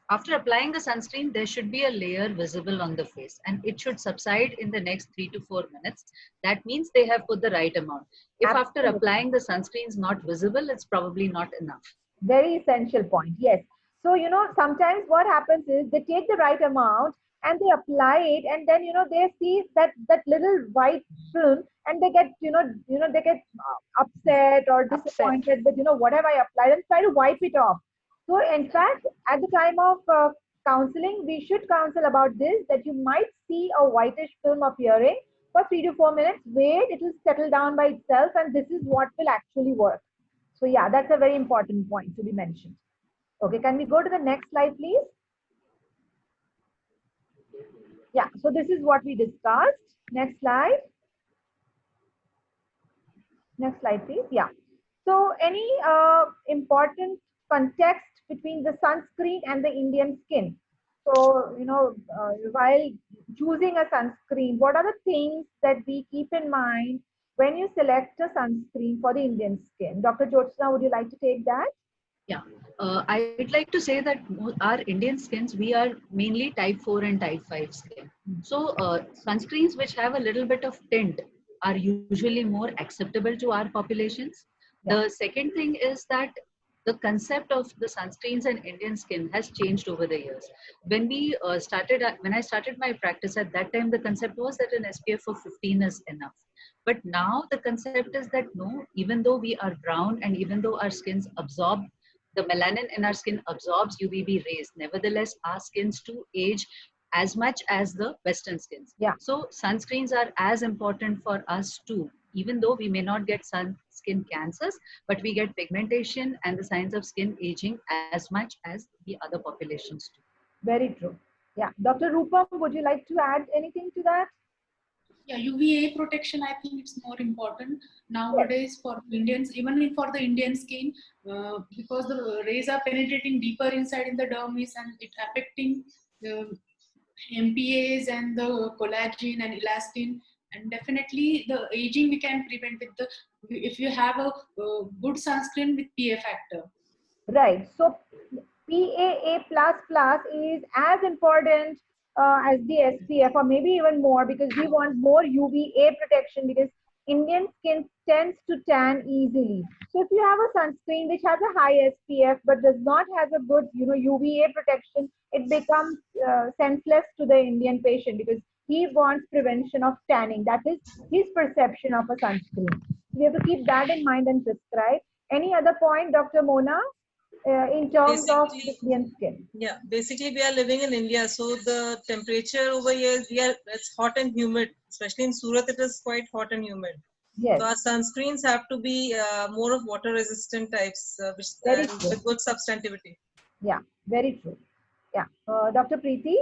after applying the sunscreen, there should be a layer visible on the face, and it should subside in the next 3 to 4 minutes. That means they have put the right amount. If after applying the sunscreen is not visible, it's probably not enough. Very essential point. Yes. So, sometimes what happens is they take the right amount and they apply it, and then, they see that little white film, and they get, they get upset or disappointed with, whatever I applied, and try to wipe it off. So in fact, at the time of counseling, we should counsel about this, that you might see a whitish film appearing for 3 to 4 minutes. Wait, it will settle down by itself, and this is what will actually work. So yeah, that's a very important point to be mentioned. Okay, can we go to the next slide, please? Yeah, so this is what we discussed. Next slide. Next slide, please. Yeah. So any important context between the sunscreen and the Indian skin? So, while choosing a sunscreen, what are the things that we keep in mind when you select a sunscreen for the Indian skin? Dr. Jyotsna, would you like to take that? Yeah, I'd like to say that our Indian skins, we are mainly type 4 and type 5 skin. So sunscreens which have a little bit of tint are usually more acceptable to our populations. Yeah. The second thing is that the concept of the sunscreens and Indian skin has changed over the years. When we when I started my practice at that time, the concept was that an SPF of 15 is enough. But now the concept is that no, even though we are brown and even though our skins absorb the melanin in our skin absorbs UVB rays. Nevertheless, our skins do age as much as the Western skins. Yeah. So sunscreens are as important for us too, even though we may not get skin cancers, but we get pigmentation and the signs of skin aging as much as the other populations do. Very true. Yeah. Dr. Rupam, would you like to add anything to that? Yeah, UVA protection, I think it's more important nowadays for Indians, even for the Indian skin, because the rays are penetrating deeper inside in the dermis and it affecting the MPAs and the collagen and elastin. And definitely the aging we can prevent with the, if you have a good sunscreen with PA factor. Right. So PAA++ is as important as the SPF, or maybe even more, because we want more UVA protection, because Indian skin tends to tan easily. So if you have a sunscreen which has a high SPF but does not have a good, UVA protection, it becomes senseless to the Indian patient, because he wants prevention of tanning. That is his perception of a sunscreen. We have to keep that in mind and prescribe. Any other point, Dr. Mona? In terms of the Indian skin? Yeah, basically we are living in India, so the temperature over here, it's hot and humid. Especially in Surat, it is quite hot and humid. Yes. So our sunscreens have to be more of water resistant types, with good substantivity. Yeah, very true. Yeah, Dr. Preeti.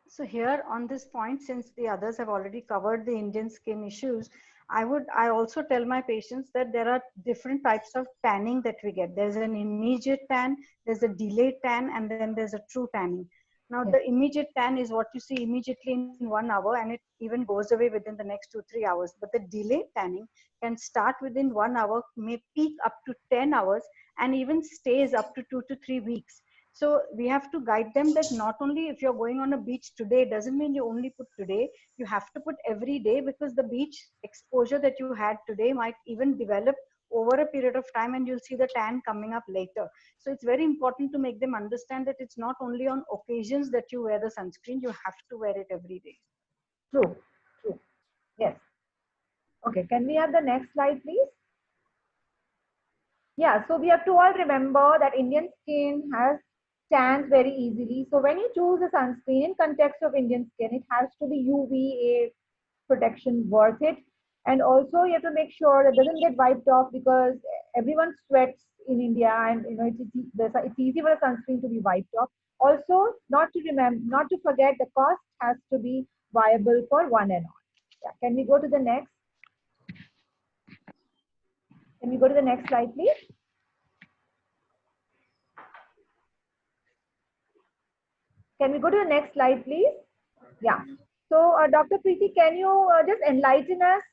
So here on this point, since the others have already covered the Indian skin issues, I also tell my patients that there are different types of tanning that we get. There's an immediate tan, there's a delayed tan, and then there's a true tanning. Now, the immediate tan is what you see immediately in 1 hour, and it even goes away within the next 2-3 hours. But the delayed tanning can start within 1 hour, may peak up to 10 hours, and even stays up to 2 to 3 weeks. So we have to guide them that not only if you're going on a beach today, doesn't mean you only put today, you have to put every day, because the beach exposure that you had today might even develop over a period of time, and you'll see the tan coming up later. So it's very important to make them understand that it's not only on occasions that you wear the sunscreen, you have to wear it every day. True, true. Yes. Okay, can we have the next slide, please? Yeah, so we have to all remember that Indian skin has tans very easily. So when you choose a sunscreen in context of Indian skin, it has to be UVA protection worth it. And also you have to make sure that it doesn't get wiped off, because everyone sweats in India, and it's easy for a sunscreen to be wiped off. Also, not to forget, the cost has to be viable for one and all. Yeah. Can we go to the next? Can we go to the next slide, please? Can we go to the next slide, please? Yeah. So, Dr. Preeti, can you just enlighten us,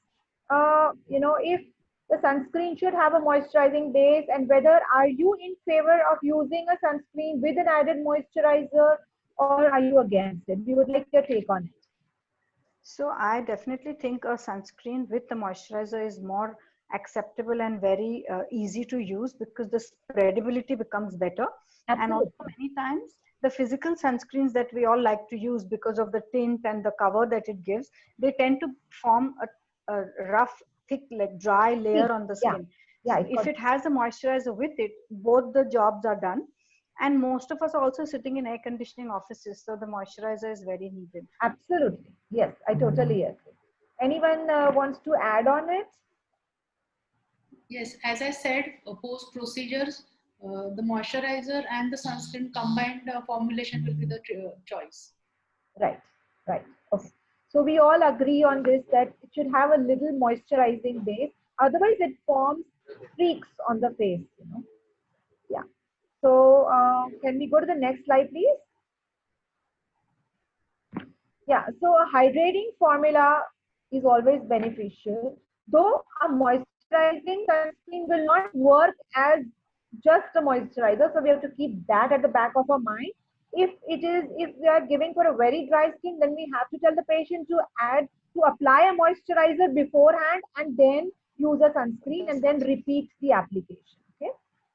if the sunscreen should have a moisturizing base, and whether are you in favor of using a sunscreen with an added moisturizer, or are you against it? We would like your take on it. So I definitely think a sunscreen with the moisturizer is more acceptable and very easy to use, because the spreadability becomes better. Absolutely. And also many times the physical sunscreens that we all like to use, because of the tint and the cover that it gives, they tend to form a rough, thick, like dry layer on the skin. Yeah. So if it has a moisturizer with it, both the jobs are done. And most of us are also sitting in air conditioning offices, so the moisturizer is very needed. Absolutely. Yes, I totally agree. Anyone wants to add on it? Yes, as I said, post procedures, the moisturizer and the sunscreen combined formulation will be the choice. Right, right. Okay. So we all agree on this, that it should have a little moisturizing base. Otherwise, it forms streaks on the face. Yeah. So can we go to the next slide, please? Yeah, so a hydrating formula is always beneficial, though a moisturizing sunscreen will not work as just a moisturizer. So we have to keep that at the back of our mind. If we are giving for a very dry skin, then we have to tell the patient to apply a moisturizer beforehand and then use a sunscreen and then repeat the application. Okay.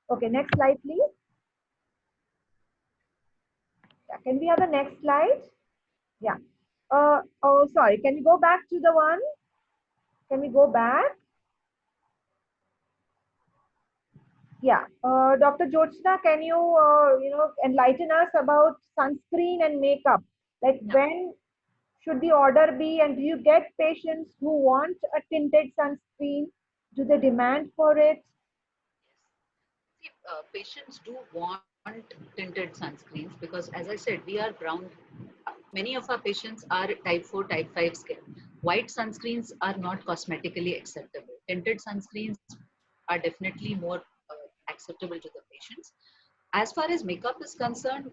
Okay, next slide, please. Yeah, can we have the next slide? Yeah. Oh, sorry. Can we go back to the one? Can we go back? Yeah. Dr. Jyotsna, can you, enlighten us about sunscreen and makeup? Like when should the order be, and do you get patients who want a tinted sunscreen? Do they demand for it? See, patients do want tinted sunscreens because, as I said, we are brown. Many of our patients are type 4, type 5 skin. White sunscreens are not cosmetically acceptable. Tinted sunscreens are definitely more acceptable to the patients. As far as makeup is concerned,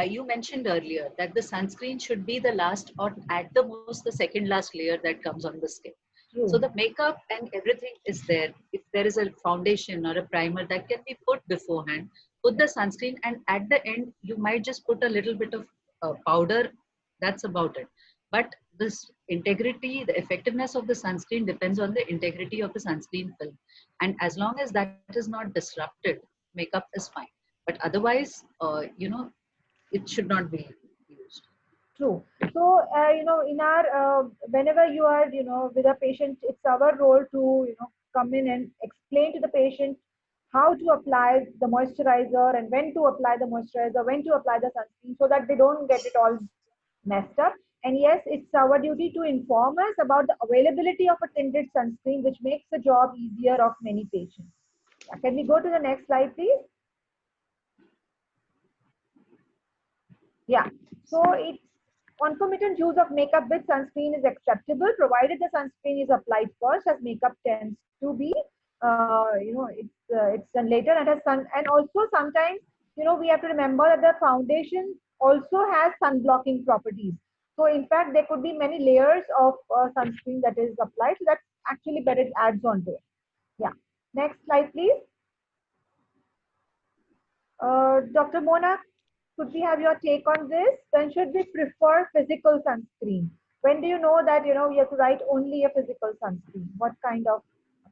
you mentioned earlier that the sunscreen should be the last or at the most the second last layer that comes on the skin. True. So the makeup and everything is there. If there is a foundation or a primer that can be put beforehand, put the sunscreen, and at the end you might just put a little bit of powder. That's about it. But this integrity, the effectiveness of the sunscreen depends on the integrity of the sunscreen film. And as long as that is not disrupted, makeup is fine. But otherwise, it should not be used. True. So, in our, whenever you are, with a patient, it's our role to, come in and explain to the patient how to apply the moisturizer and when to apply the moisturizer, when to apply the sunscreen so that they don't get it all messed up. And yes, it's our duty to inform us about the availability of a tinted sunscreen, which makes the job easier of many patients. Yeah, can we go to the next slide, please? Yeah, so it's concomitant use of makeup with sunscreen is acceptable provided the sunscreen is applied first, as makeup tends to be, it's done later and has sun. And also sometimes, we have to remember that the foundation also has sun blocking properties. So in fact, there could be many layers of sunscreen that is applied. So that's actually better, it adds on to it. Yeah. Next slide, please. Dr. Mona, could we have your take on this? When should we prefer physical sunscreen? When do you know that, we have to write only a physical sunscreen? What kind of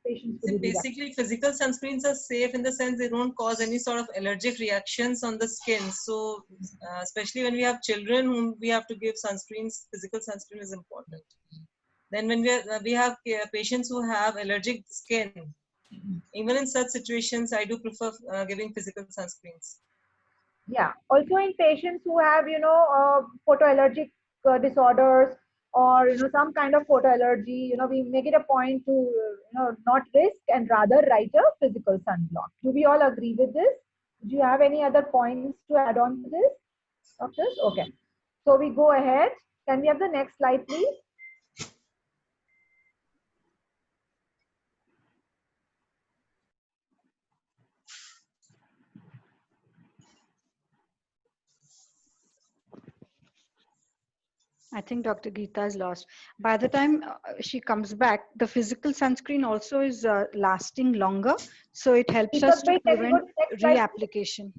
patients would So you do that? basically, physical sunscreens are safe in the sense they don't cause any sort of allergic reactions on the skin. So especially when we have children whom we have to give sunscreens, physical sunscreen is important. Then when we have patients who have allergic skin, even in such situations, I do prefer giving physical sunscreens. Yeah. Also in patients who have, photoallergic disorders or, some kind of photoallergy, we make it a point to, not risk and rather write a physical sunblock. Do we all agree with this? Do you have any other points to add on to this, doctors? Okay. So we go ahead. Can we have the next slide, please? I think Dr. Geeta is lost. By the time she comes back, the physical sunscreen also is lasting longer. So it helps us to prevent reapplication.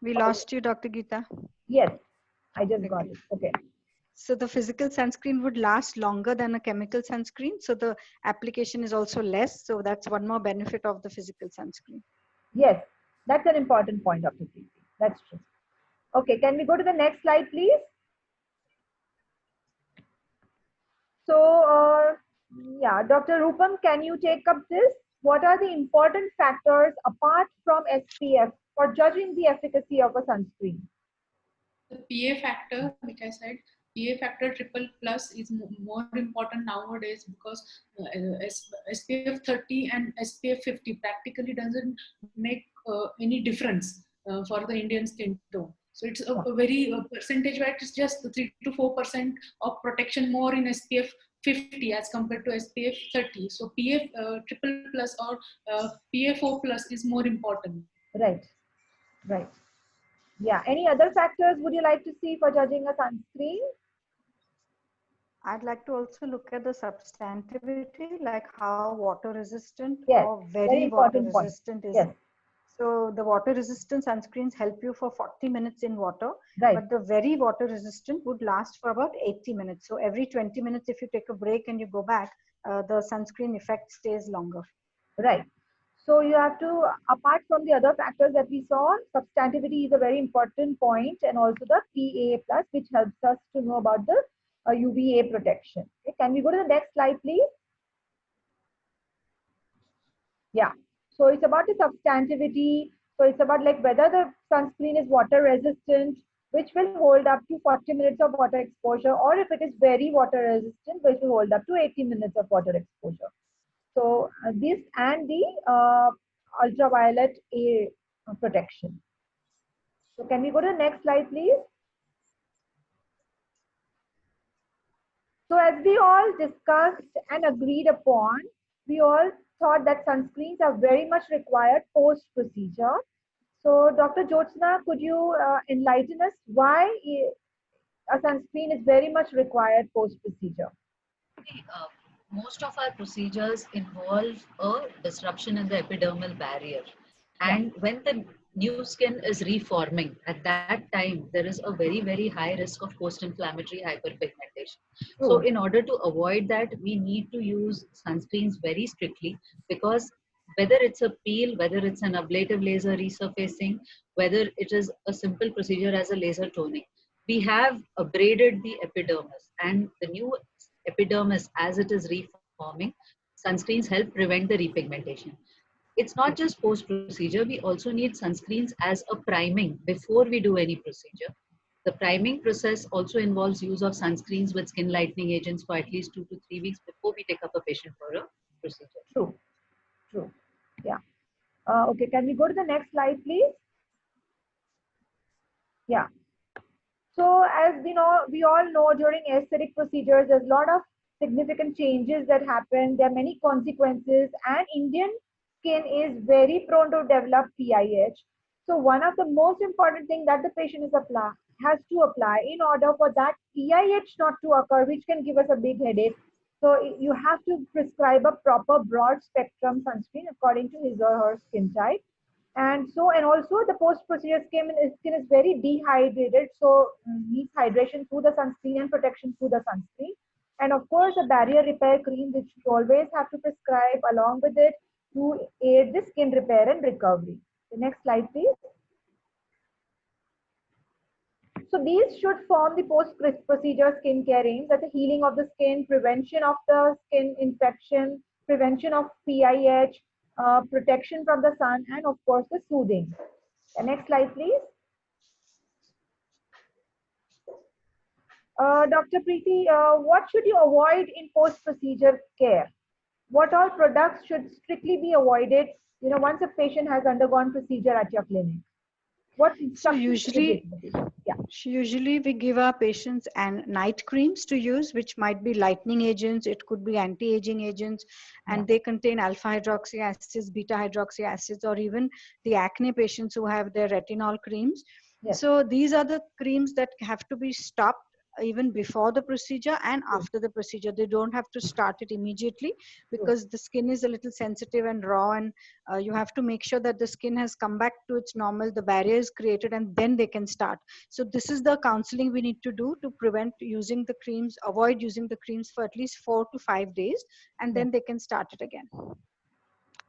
We lost you, Dr. Geeta. Yes, I just got it. Okay. So the physical sunscreen would last longer than a chemical sunscreen. So the application is also less. So that's one more benefit of the physical sunscreen. Yes, that's an important point, Dr. Preeti. That's true. Okay, can we go to the next slide, please? So, yeah, Dr. Rupam, can you take up this? What are the important factors apart from SPF for judging the efficacy of a sunscreen? The PA factor, which I said, PA factor triple plus is more important nowadays because SPF 30 and SPF 50 practically doesn't make any difference for the Indian skin tone. So it's a very percentage where it's just 3 to 4% of protection more in SPF 50 as compared to SPF 30. So PA triple plus or PA 4 plus is more important. Right, right. Yeah. Any other factors would you like to see for judging a sunscreen? I'd like to also look at the substantivity, like how water resistant Yes. or Very very water important point. resistant is Yes. it. So the water resistant sunscreens help you for 40 minutes in water, Right. but the very water resistant would last for about 80 minutes. So every 20 minutes, if you take a break and you go back, the sunscreen effect stays longer. Right. So you have to, apart from the other factors that we saw, substantivity is a very important point, and also the PA plus, which helps us to know about the UVA protection. Okay. Can we go to the next slide, please? Yeah. So it's about the substantivity. So it's about like whether the sunscreen is water resistant, which will hold up to 40 minutes of water exposure, or if it is very water resistant, which will hold up to 80 minutes of water exposure. So this and the ultraviolet A protection. So can we go to the next slide, please? So as we all discussed and agreed upon, we all thought that sunscreens are very much required post-procedure. So Dr. Jyotsna, could you enlighten us why a sunscreen is very much required post-procedure? Most of our procedures involve a disruption in the epidermal barrier. Yeah. And when the new skin is reforming, at that time, there is a very, very high risk of post-inflammatory hyperpigmentation. So True. in order to avoid that, we need to use sunscreens very strictly, because whether it's a peel, whether it's an ablative laser resurfacing, whether it is a simple procedure as a laser toning, we have abraded the epidermis, and the new epidermis as it is reforming, sunscreens help prevent the repigmentation. It's not just post procedure, we also need sunscreens as a priming before we do any procedure. The priming process also involves use of sunscreens with skin lightening agents for at least 2 to 3 weeks before we take up a patient for a procedure. True. True. Yeah. Okay. Can we go to the next slide, please? Yeah. So as we all know, during aesthetic procedures, there's a lot of significant changes that happen. There are many consequences, and Indian skin is very prone to develop PIH. So one of the most important thing that the patient has to apply in order for that PIH not to occur, which can give us a big headache. So you have to prescribe a proper broad spectrum sunscreen according to his or her skin type. And also the post-procedure skin is very dehydrated, so needs hydration through the sunscreen and protection through the sunscreen. And of course, a barrier repair cream, which you always have to prescribe along with it to aid the skin repair and recovery. The next slide, please. So these should form the post-procedure skincare aims, that's the healing of the skin, prevention of the skin infection, prevention of PIH, protection from the sun, and of course the soothing. The next slide, please. Dr. Preeti, what should you avoid in post-procedure care? What all products should strictly be avoided, once a patient has undergone procedure at your clinic? What So instructions should you give? usually we give our patients night creams to use, which might be lightening agents, it could be anti-aging agents, and they contain alpha hydroxy acids, beta hydroxy acids, or even the acne patients who have their retinol creams. Yes. So these are the creams that have to be stopped even before the procedure and after the procedure. They don't have to start it immediately, because the skin is a little sensitive and raw, and you have to make sure that the skin has come back to its normal, the barrier is created, and then they can start. So this is the counseling we need to do to prevent using the creams, avoid using the creams for at least 4 to 5 days, and then they can start it again.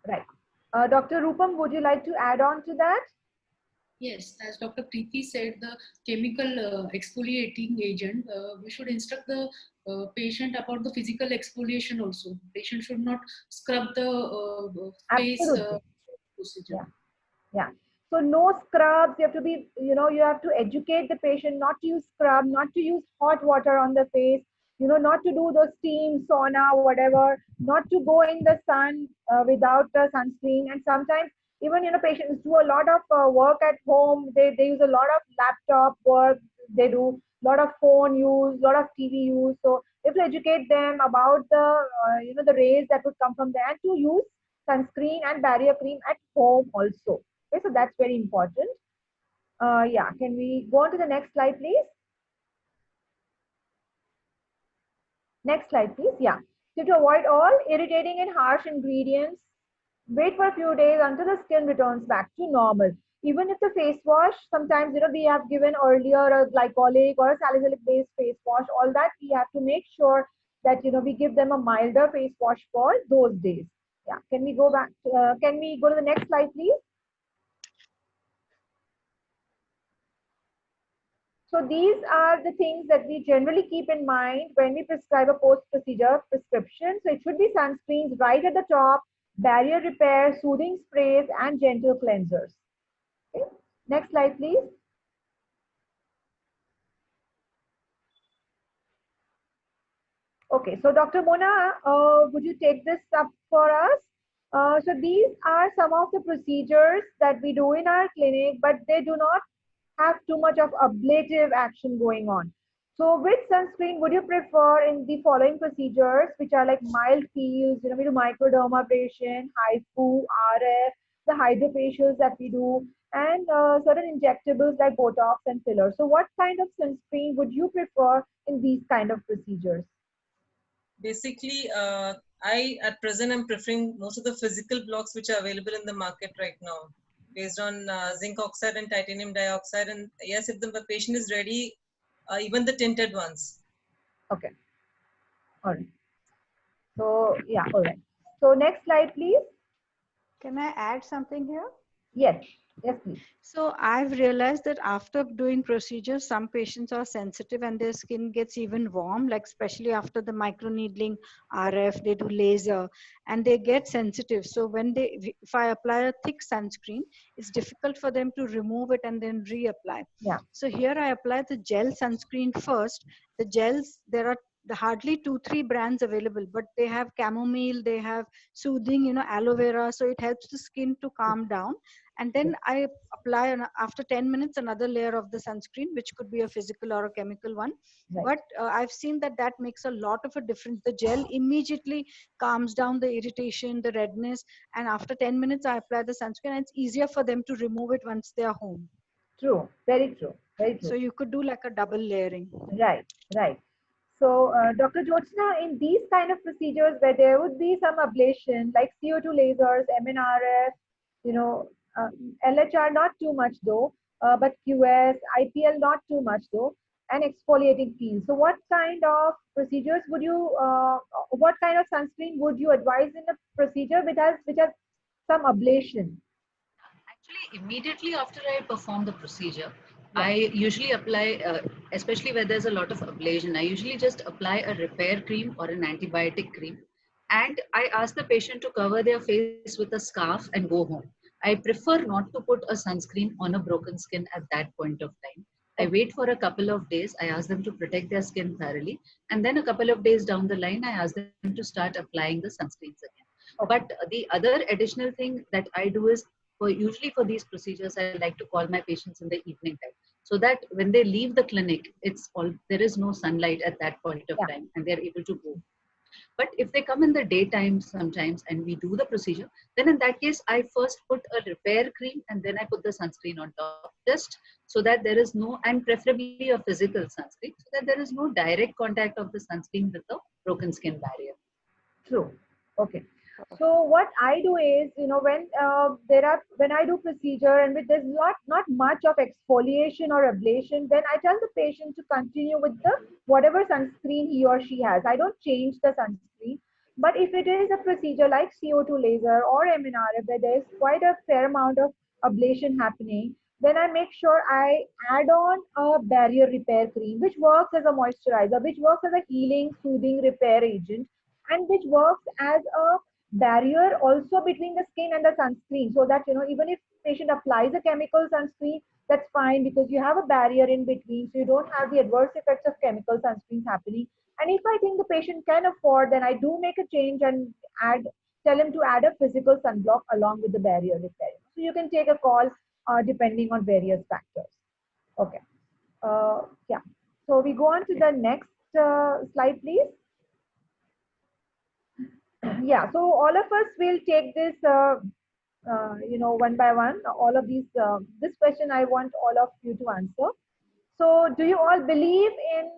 Right. Dr. Rupam, would you like to add on to that? Yes, as Dr. Preeti said, the chemical exfoliating agent, we should instruct the patient about the physical exfoliation also. Patient should not scrub the face procedure. Yeah. So no scrubs. You have to be, you have to educate the patient not to use scrub, not to use hot water on the face, not to do those steam, sauna, whatever, not to go in the sun without the sunscreen. And sometimes even, patients do a lot of work at home. They use a lot of laptop work. They do a lot of phone use, a lot of TV use. So if you educate them about the, the rays that would come from there, and to use sunscreen and barrier cream at home also. Okay, so that's very important. Yeah, can we go on to the next slide, please? Next slide, please. Yeah. So to avoid all irritating and harsh ingredients, wait for a few days until the skin returns back to normal. Even if the face wash, sometimes we have given earlier a glycolic or a salicylic based face wash, all that we have to make sure that we give them a milder face wash for those days. Yeah. Can we go back? Can we go to the next slide, please? So these are the things that we generally keep in mind when we prescribe a post-procedure prescription. So it should be sunscreens right at the top, barrier repair, soothing sprays, and gentle cleansers. Okay. Next slide, please. Okay, so Dr. Mona, would you take this up for us? So these are some of the procedures that we do in our clinic, but they do not have too much of ablative action going on. So which sunscreen would you prefer in the following procedures, which are like mild peels, we do microdermabrasion, HIFU, RF, the hydrofacials that we do, and certain injectables like Botox and fillers. So what kind of sunscreen would you prefer in these kind of procedures? Basically, I at present am preferring most of the physical blocks which are available in the market right now, based on zinc oxide and titanium dioxide. And yes, if the patient is ready, even the tinted ones. Okay. All right. So yeah, all right. So next slide, please. Can I add something here? Yes. Yes, please. So I've realized that after doing procedures, some patients are sensitive and their skin gets even warm, like especially after the microneedling RF, they do laser and they get sensitive. So if I apply a thick sunscreen, it's difficult for them to remove it and then reapply. Yeah. So here I apply the gel sunscreen first. The gels, there are hardly 2-3 brands available, but they have chamomile, they have soothing, aloe vera. So it helps the skin to calm down. And then I apply after 10 minutes another layer of the sunscreen, which could be a physical or a chemical one. Right. But I've seen that makes a lot of a difference. The gel immediately calms down the irritation, the redness, and after 10 minutes I apply the sunscreen, and it's easier for them to remove it once they are home. True. Very true. Very true. So you could do like a double layering. Right. Right. So Dr. Jyotsna, in these kind of procedures where there would be some ablation like CO2 lasers, MNRF, LHR not too much though, but QS, IPL not too much though, and exfoliating peels. So what kind of procedures would you, what kind of sunscreen would you advise in a procedure which has some ablation? Actually, immediately after I perform the procedure, I usually apply, especially where there's a lot of ablation, I usually just apply a repair cream or an antibiotic cream. And I ask the patient to cover their face with a scarf and go home. I prefer not to put a sunscreen on a broken skin at that point of time. I wait for a couple of days. I ask them to protect their skin thoroughly. And then a couple of days down the line, I ask them to start applying the sunscreens again. But the other additional thing that I do is, usually for these procedures, I like to call my patients in the evening time, so that when they leave the clinic, there is no sunlight at that point of time, and they're able to go. But if they come in the daytime sometimes and we do the procedure, then in that case, I first put a repair cream and then I put the sunscreen on top, just so that there is no, and preferably a physical sunscreen, so that there is no direct contact of the sunscreen with the broken skin barrier. True. Okay. So what I do is, when I do procedure and there's not much of exfoliation or ablation, then I tell the patient to continue with the whatever sunscreen he or she has. I don't change the sunscreen. But if it is a procedure like CO2 laser or MNRF, where there's quite a fair amount of ablation happening, then I make sure I add on a barrier repair cream, which works as a moisturizer, which works as a healing, soothing repair agent, and which works as a barrier also between the skin and the sunscreen, so that even if patient applies a chemical sunscreen, that's fine, because you have a barrier in between, so you don't have the adverse effects of chemical sunscreens happening. And if I think the patient can afford, then I do make a change and tell him to add a physical sunblock along with the barrier repair. So you can take a call depending on various factors. Okay. Yeah. So we go on to the next slide, please. Yeah, so all of us will take this one by one, all of these, this question I want all of you to answer. So do you all believe in,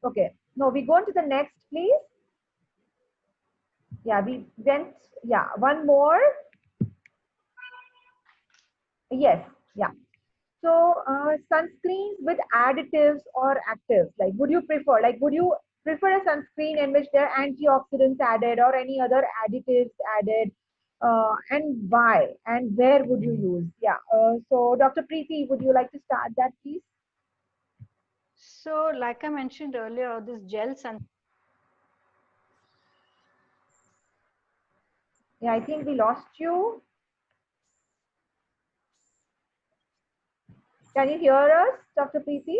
okay, no, we go on to the next, please. Yeah, we went, yeah, one more. Yes, yeah. So sunscreens with additives or actives, like would you prefer, a sunscreen in which there are antioxidants added or any other additives added, and why and where would you use? Yeah. So Dr. Preeti, would you like to start that, please? So like I mentioned earlier, this gel Yeah, I think we lost you. Can you hear us, Dr. Preeti?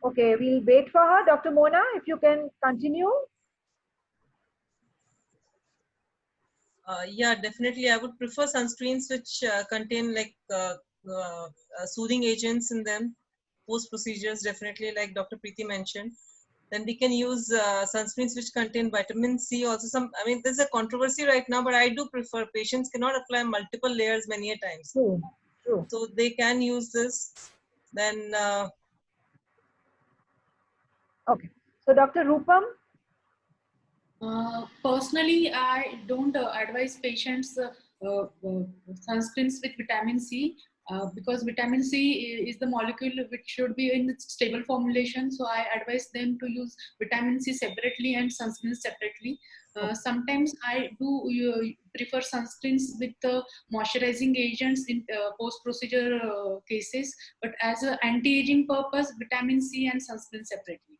Okay, we'll wait for her. Dr. Mona, if you can continue. Yeah, definitely. I would prefer sunscreens which contain like soothing agents in them, post procedures, definitely, like Dr. Preeti mentioned. Then we can use sunscreens which contain vitamin C. Also, there's a controversy right now, but I do prefer patients cannot apply multiple layers many a times. True, true. So they can use this. Then, okay. So Dr. Rupam, Personally, I don't advise patients sunscreens with vitamin C because vitamin C is the molecule which should be in its stable formulation. So I advise them to use vitamin C separately and sunscreens separately. Sometimes I do prefer sunscreens with moisturizing agents in post-procedure cases, but as an anti-aging purpose, vitamin C and sunscreen separately.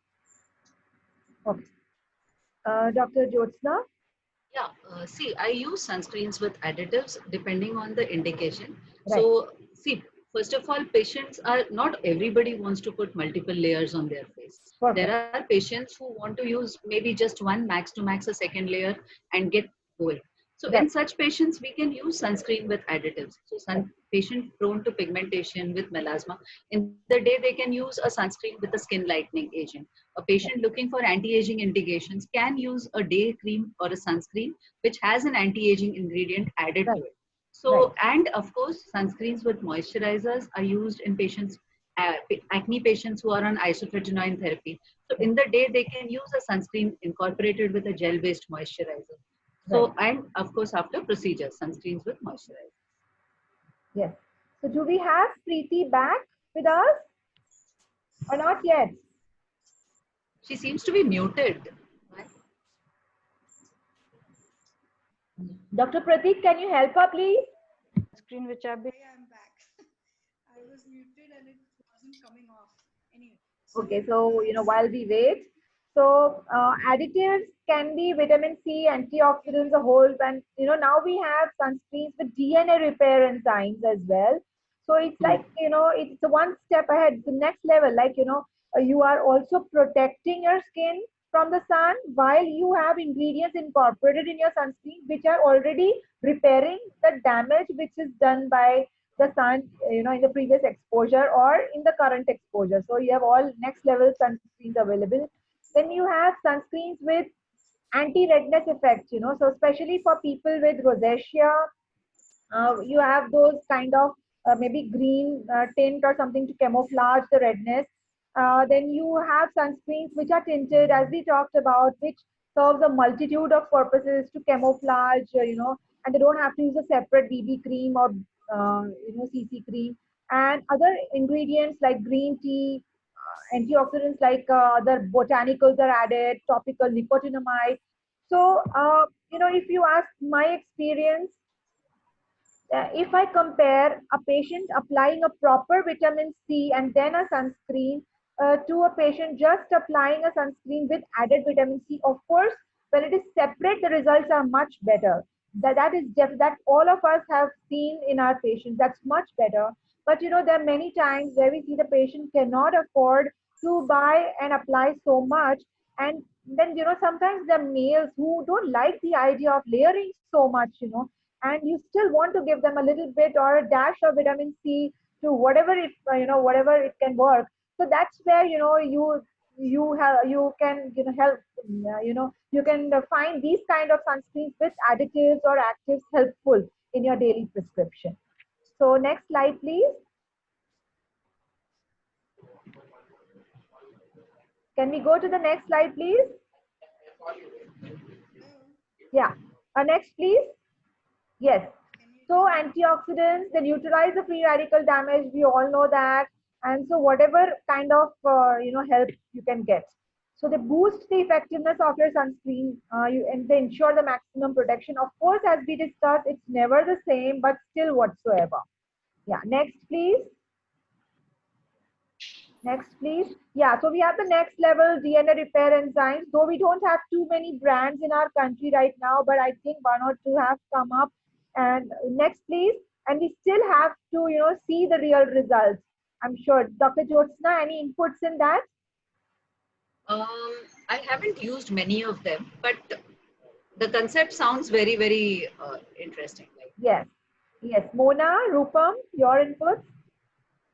okay. Dr. Jyotsna. Yeah, see, I use sunscreens with additives depending on the indication. Right. So, see, first of all, patients are not everybody wants to put multiple layers on their face. Perfect. There are patients who want to use maybe just one, max to max a second layer and get going. So Right. in such patients, we can use sunscreen with additives. So patient prone to pigmentation with melasma, in the day they can use a sunscreen with a skin lightening agent. A patient looking for anti-aging indications can use a day cream or a sunscreen which has an anti-aging ingredient added Right. to it. So, and of course, sunscreens with moisturizers are used in patients, acne patients who are on isotretinoin therapy. So in the day, they can use a sunscreen incorporated with a gel-based moisturizer. So, and of course, after procedure, sunscreens with moisturizer. Yes. So do we have Preeti back with us or not yet? She seems to be muted. Dr. Pratik, can you help her, please? screen which I've been. I'm back. I was muted and it wasn't coming off. Anyway. Okay, so while we wait, so additives can be vitamin C, antioxidants, a whole, and now we have sunscreens with DNA repair enzymes as well. So it's like it's one step ahead, the next level. Like you are also protecting your skin from the sun while you have ingredients incorporated in your sunscreen which are already repairing the damage which is done by the sun, in the previous exposure or in the current exposure. So you have all next level sunscreens available. Then you have sunscreens with anti-redness effects, so especially for people with rosacea, you have those kind of maybe green tint or something to camouflage the redness. Then you have sunscreens which are tinted, as we talked about, which serves a multitude of purposes to camouflage, and they don't have to use a separate BB cream or CC cream. And other ingredients like green tea, antioxidants like other botanicals are added, topical nicotinamide. So, if you ask my experience, if I compare a patient applying a proper vitamin C and then a sunscreen to a patient just applying a sunscreen with added vitamin C, of course, when it is separate, the results are much better. That all of us have seen in our patients. That's much better. But there are many times where we see the patient cannot afford to buy and apply so much, and then sometimes there are males who don't like the idea of layering so much, and you still want to give them a little bit or a dash of vitamin C to whatever it whatever it can work. So that's where you you can help you can find these kind of sunscreens with additives or actives helpful in your daily prescription. So next slide, please. Can we go to the next slide, please? Yeah. Next, please. Yes. So antioxidants, they neutralize the free radical damage. We all know that. And so whatever kind of help you can get. So they boost the effectiveness of your sunscreen. And they ensure the maximum protection. Of course, as we discussed, it's never the same, but still whatsoever. Yeah. Next, please. Next, please. Yeah, so we have the next level DNA repair enzymes. Though we don't have too many brands in our country right now, but I think one or two have come up. And next, please. And we still have to, see the real results. I'm sure. Dr. Jyotsna, any inputs in that? I haven't used many of them, but the concept sounds very, very interesting. Yes. Yes. Mona, Rupam, your inputs?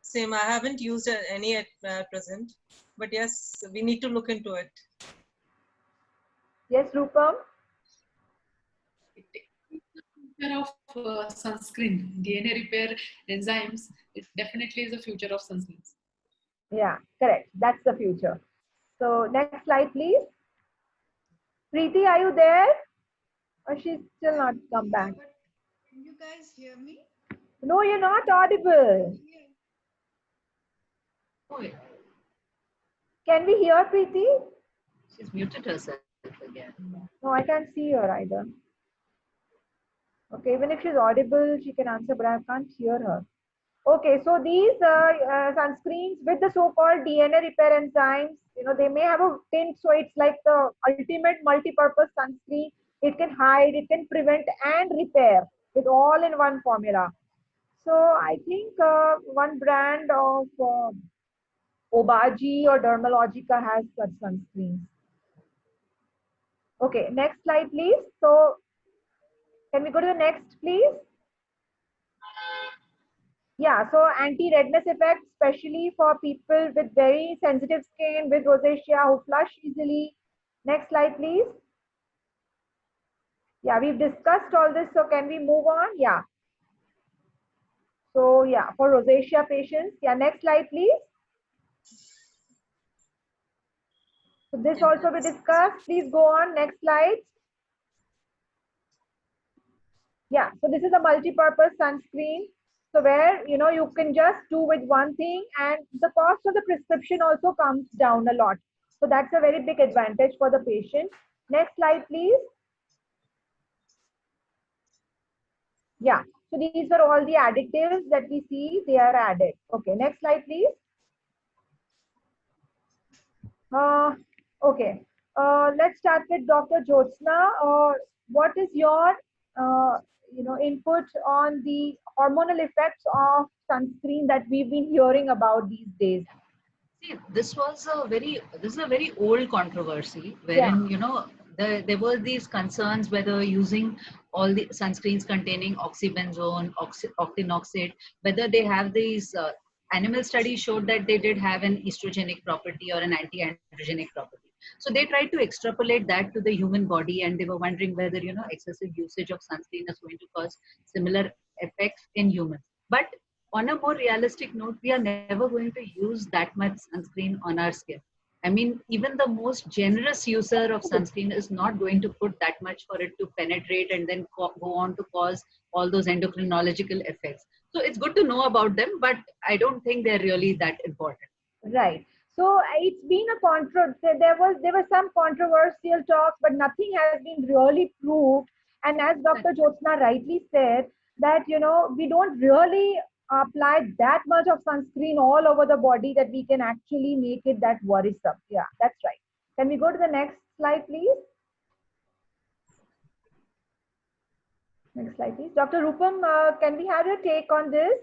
Same, I haven't used any at present, but yes, we need to look into it. Yes, Rupam? Future of sunscreen, DNA repair enzymes, it definitely is the future of sunscreens. Yeah, correct. That's the future. So next slide, please. Preeti, are you there? Or she's still not come back? Can you guys hear me? No, you're not audible. Oh, yeah. Can we hear Preeti? She's muted herself again. No, I can't see her either. Okay, even if she's audible, she can answer, but I can't hear her. Okay, so these sunscreens with the so-called DNA repair enzymes, they may have a tint, so it's like the ultimate multi-purpose sunscreen. It can hide, it can prevent and repair with all in one formula. So I think one brand of Obagi or Dermalogica has such sunscreens. Okay, next slide, please. So can we go to the next, please? Yeah, so anti-redness effect, especially for people with very sensitive skin, with rosacea, who flush easily. Next slide, please. Yeah, we've discussed all this, so can we move on? Yeah. So yeah, for rosacea patients. Yeah, next slide, please. So this also we discussed. Please go on. Next slide. Yeah, so this is a multi-purpose sunscreen. So where, you can just do with one thing and the cost of the prescription also comes down a lot. So that's a very big advantage for the patient. Next slide, please. Yeah, so these are all the additives that we see, they are added. Okay, next slide, please. Okay, let's start with Dr. Jyotsna. What is your input on the hormonal effects of sunscreen that we've been hearing about these days? See, this is a very old controversy wherein, there were these concerns whether using all the sunscreens containing oxybenzone, octinoxate, whether they have these animal studies showed that they did have an estrogenic property or an anti-androgenic property. So they tried to extrapolate that to the human body, and they were wondering whether, excessive usage of sunscreen is going to cause similar effects in humans. But on a more realistic note, we are never going to use that much sunscreen on our skin. I mean, even the most generous user of sunscreen is not going to put that much for it to penetrate and then go on to cause all those endocrinological effects. So it's good to know about them, but I don't think they're really that important. Right. So it's been a there were some controversial talks, but nothing has been really proved. And as Dr. Jyotsna rightly said, that we don't really apply that much of sunscreen all over the body that we can actually make it that worrisome. Yeah, that's right. Can we go to the next slide, please? Next slide, please. Dr. Rupam, can we have your take on this?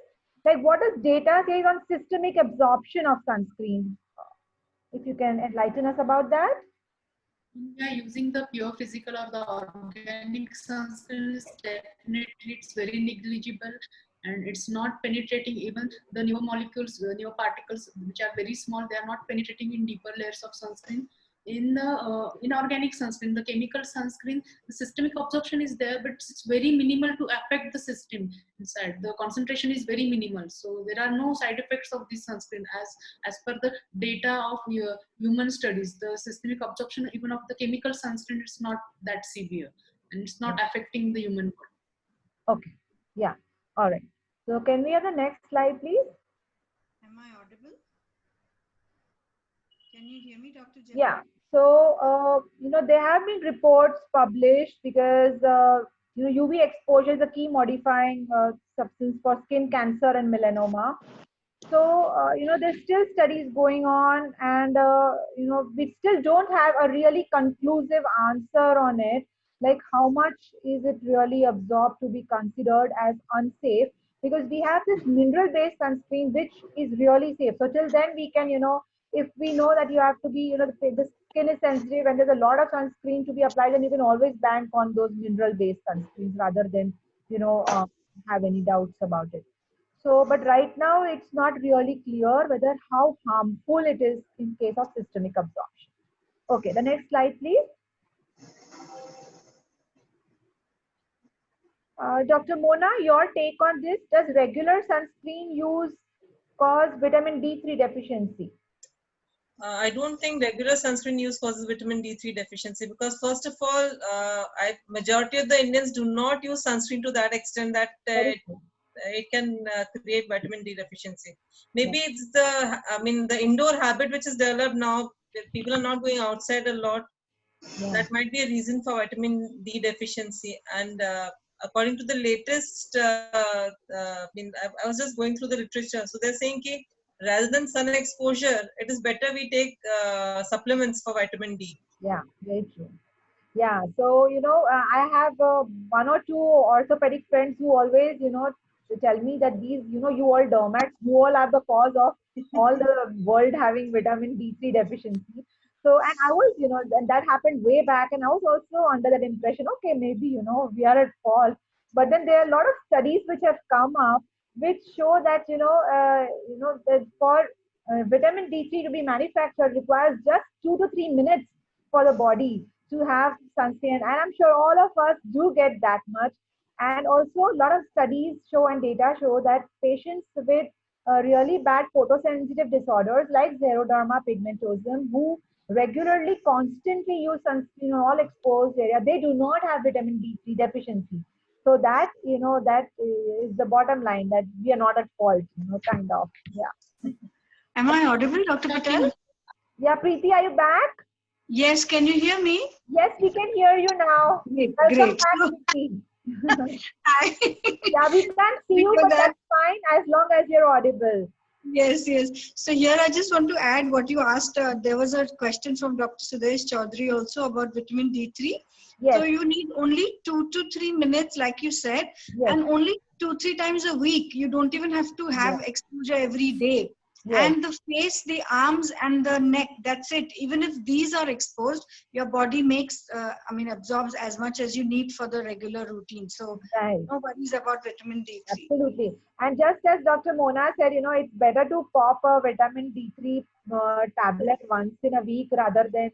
Like, what does data say on systemic absorption of sunscreen? If you can enlighten us about that. Yeah, using the pure physical or the organic sunscreen is definitely, it's very negligible. and it's not penetrating even the neomolecules, neoparticles, which are very small. They are not penetrating in deeper layers of sunscreen. In the inorganic sunscreen, the chemical sunscreen, the systemic absorption is there, but it's very minimal to affect the system inside. The concentration is very minimal, so there are no side effects of this sunscreen as per the data of human studies. The systemic absorption even of the chemical sunscreen is not that severe, and it's not affecting the human body. Okay. Yeah. All right. So can we have the next slide, please? Am I audible? Can you hear me, Dr. Jenny? Yeah. So, there have been reports published because, UV exposure is a key modifying substance for skin cancer and melanoma. So, there's still studies going on, and, we still don't have a really conclusive answer on it. Like, how much is it really absorbed to be considered as unsafe? Because we have this mineral based sunscreen, which is really safe. So, till then, we can, if we know that you have to be, the skin is sensitive and there's a lot of sunscreen to be applied, then you can always bank on those mineral based sunscreens rather than, have any doubts about it. So, but right now it's not really clear whether how harmful it is in case of systemic absorption. Okay, the next slide, please. Dr. Mona, your take on this. Does regular sunscreen use cause vitamin D3 deficiency? I don't think regular sunscreen use causes vitamin D3 deficiency because first of all, majority of the Indians do not use sunscreen to that extent that it can create vitamin D deficiency. Maybe it's the indoor habit which is developed now. People are not going outside a lot. Yeah. That might be a reason for vitamin D deficiency. And according to the latest, I was just going through the literature. So they're saying that rather than sun exposure, it is better we take supplements for vitamin D. Yeah, very true. Yeah, so I have one or two orthopedic friends who always tell me that these you all dermats, you all are the cause of all the world having vitamin D3 deficiency. So, and I was and that happened way back, and I was also under that impression, okay, maybe we are at fault. But then there are a lot of studies which have come up which show that that for vitamin D3 to be manufactured requires just 2 to 3 minutes for the body to have sunscreen, and I'm sure all of us do get that much. And also a lot of studies show and data show that patients with really bad photosensitive disorders like xeroderma pigmentosum who regularly constantly use sunscreen on all exposed area, they do not have vitamin D3 deficiency. So that that is the bottom line, that we are not at fault, kind of. Yeah. Am I audible, Dr. Patel? Yeah, Preeti, are you back? Yes, can you hear me? Yes, we can hear you now. Great. Welcome back, Preeti. Yeah, we can't see you, but that's fine as long as you're audible. Yes, yes. So here I just want to add what you asked. There was a question from Dr. Sudesh Chaudhary also about vitamin D3. Yes. So you need only 2 to 3 minutes, like you said, Yes. and only 2-3 times a week. You don't even have to have exposure every day. Yes. And the face, the arms, and the neck, that's it. Even if these are exposed, your body makes, absorbs as much as you need for the regular routine. So no worries about vitamin D3. Absolutely. And just as Dr. Mona said, it's better to pop a vitamin D3 tablet once in a week rather than,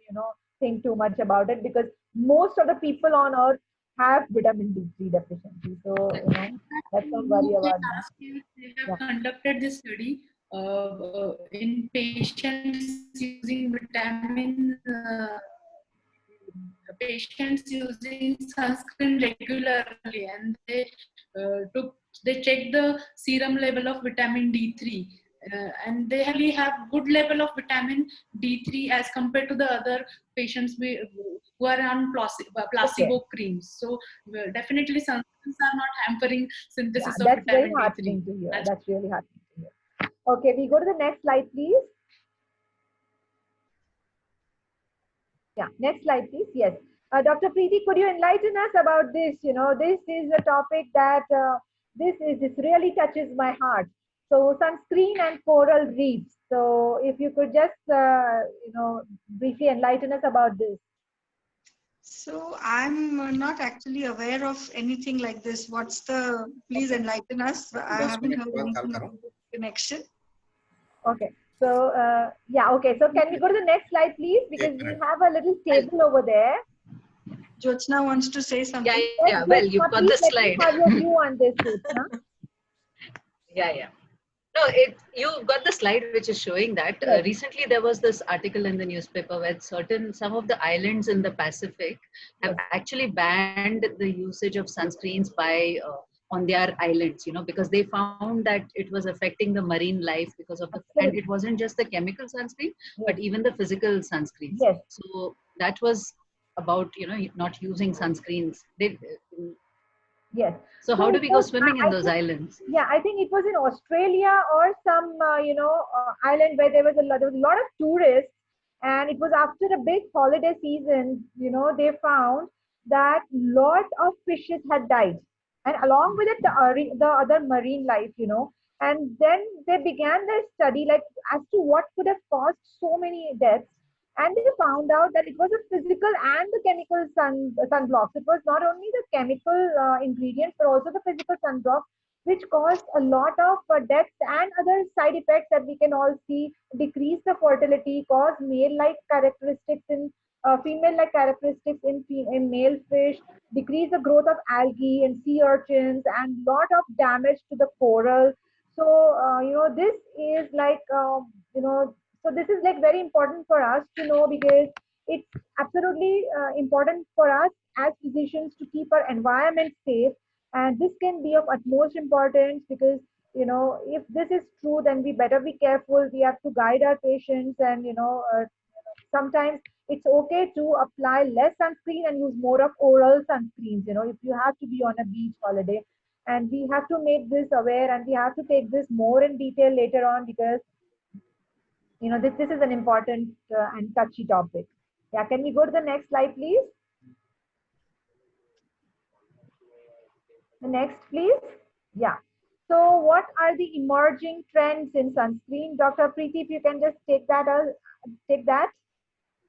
think too much about it, because most of the people on earth have vitamin D3 deficiency. So, let's not worry about that. Last year, they have conducted this study in patients using patients using sunscreen regularly, and they checked the serum level of vitamin D3, and they really have good level of vitamin D3 as compared to the other patients who are on placebo creams. So definitely sunscreens are not hampering synthesis of That's very vitamin D3. heartening to hear. That's really heartening to hear. Okay, we go to the next slide, please. Yeah, next slide, please. Yes. Dr. Preeti, could you enlighten us about this? This is a topic that this really touches my heart. So sunscreen and coral reefs. So if you could just, briefly enlighten us about this. So I'm not actually aware of anything like this. What's the, please enlighten us. I 10 haven't minute heard के बाद anything call करो about this connection. Okay. So, yeah, okay. So can we go to the next slide, please? Because एक we minute have a little table over there. Jyotsna wants to say Yeah, something. yeah. Well, Jyotsna, you've got please the let me slide. have your view on this, Jyotsna. Yeah, yeah. No, you've got the slide which is showing that Yes. recently there was this article in the newspaper where some of the islands in the Pacific have Yes. actually banned the usage of sunscreens by on their islands, you know, because they found that it was affecting the marine life because of the, and Absolutely. it wasn't just the chemical sunscreen, but Yes. even the physical sunscreens. Yes. So that was about, you know, not using sunscreens. Yes. So how do we go swimming in those think, islands? Yeah, I think it was in Australia or some, island where there was a lot of tourists, and it was after a big holiday season. You know, they found that lot of fishes had died, and along with it, the other marine life. You know, and then they began their study, like as to what could have caused so many deaths. And they found out that it was a physical and the chemical sunblocks. It was not only the chemical ingredients but also the physical sunblocks, which caused a lot of deaths and other side effects that we can all see. Decrease the fertility, cause male-like characteristics in female-like characteristics in male fish, decrease the growth of algae and sea urchins, and lot of damage to the coral. So this is like so this is like very important for us to know, because it's absolutely important for us as physicians to keep our environment safe. And this can be of utmost importance, because if this is true, then we better be careful. We have to guide our patients, and sometimes it's okay to apply less sunscreen and use more of oral sunscreens. If you have to be on a beach holiday, and we have to make this aware, and we have to take this more in detail later on, because this is an important and touchy topic. Yeah, can we go to the next slide, please? The next, please. Yeah. So what are the emerging trends in sunscreen? Dr. Preeti, if you can just take that.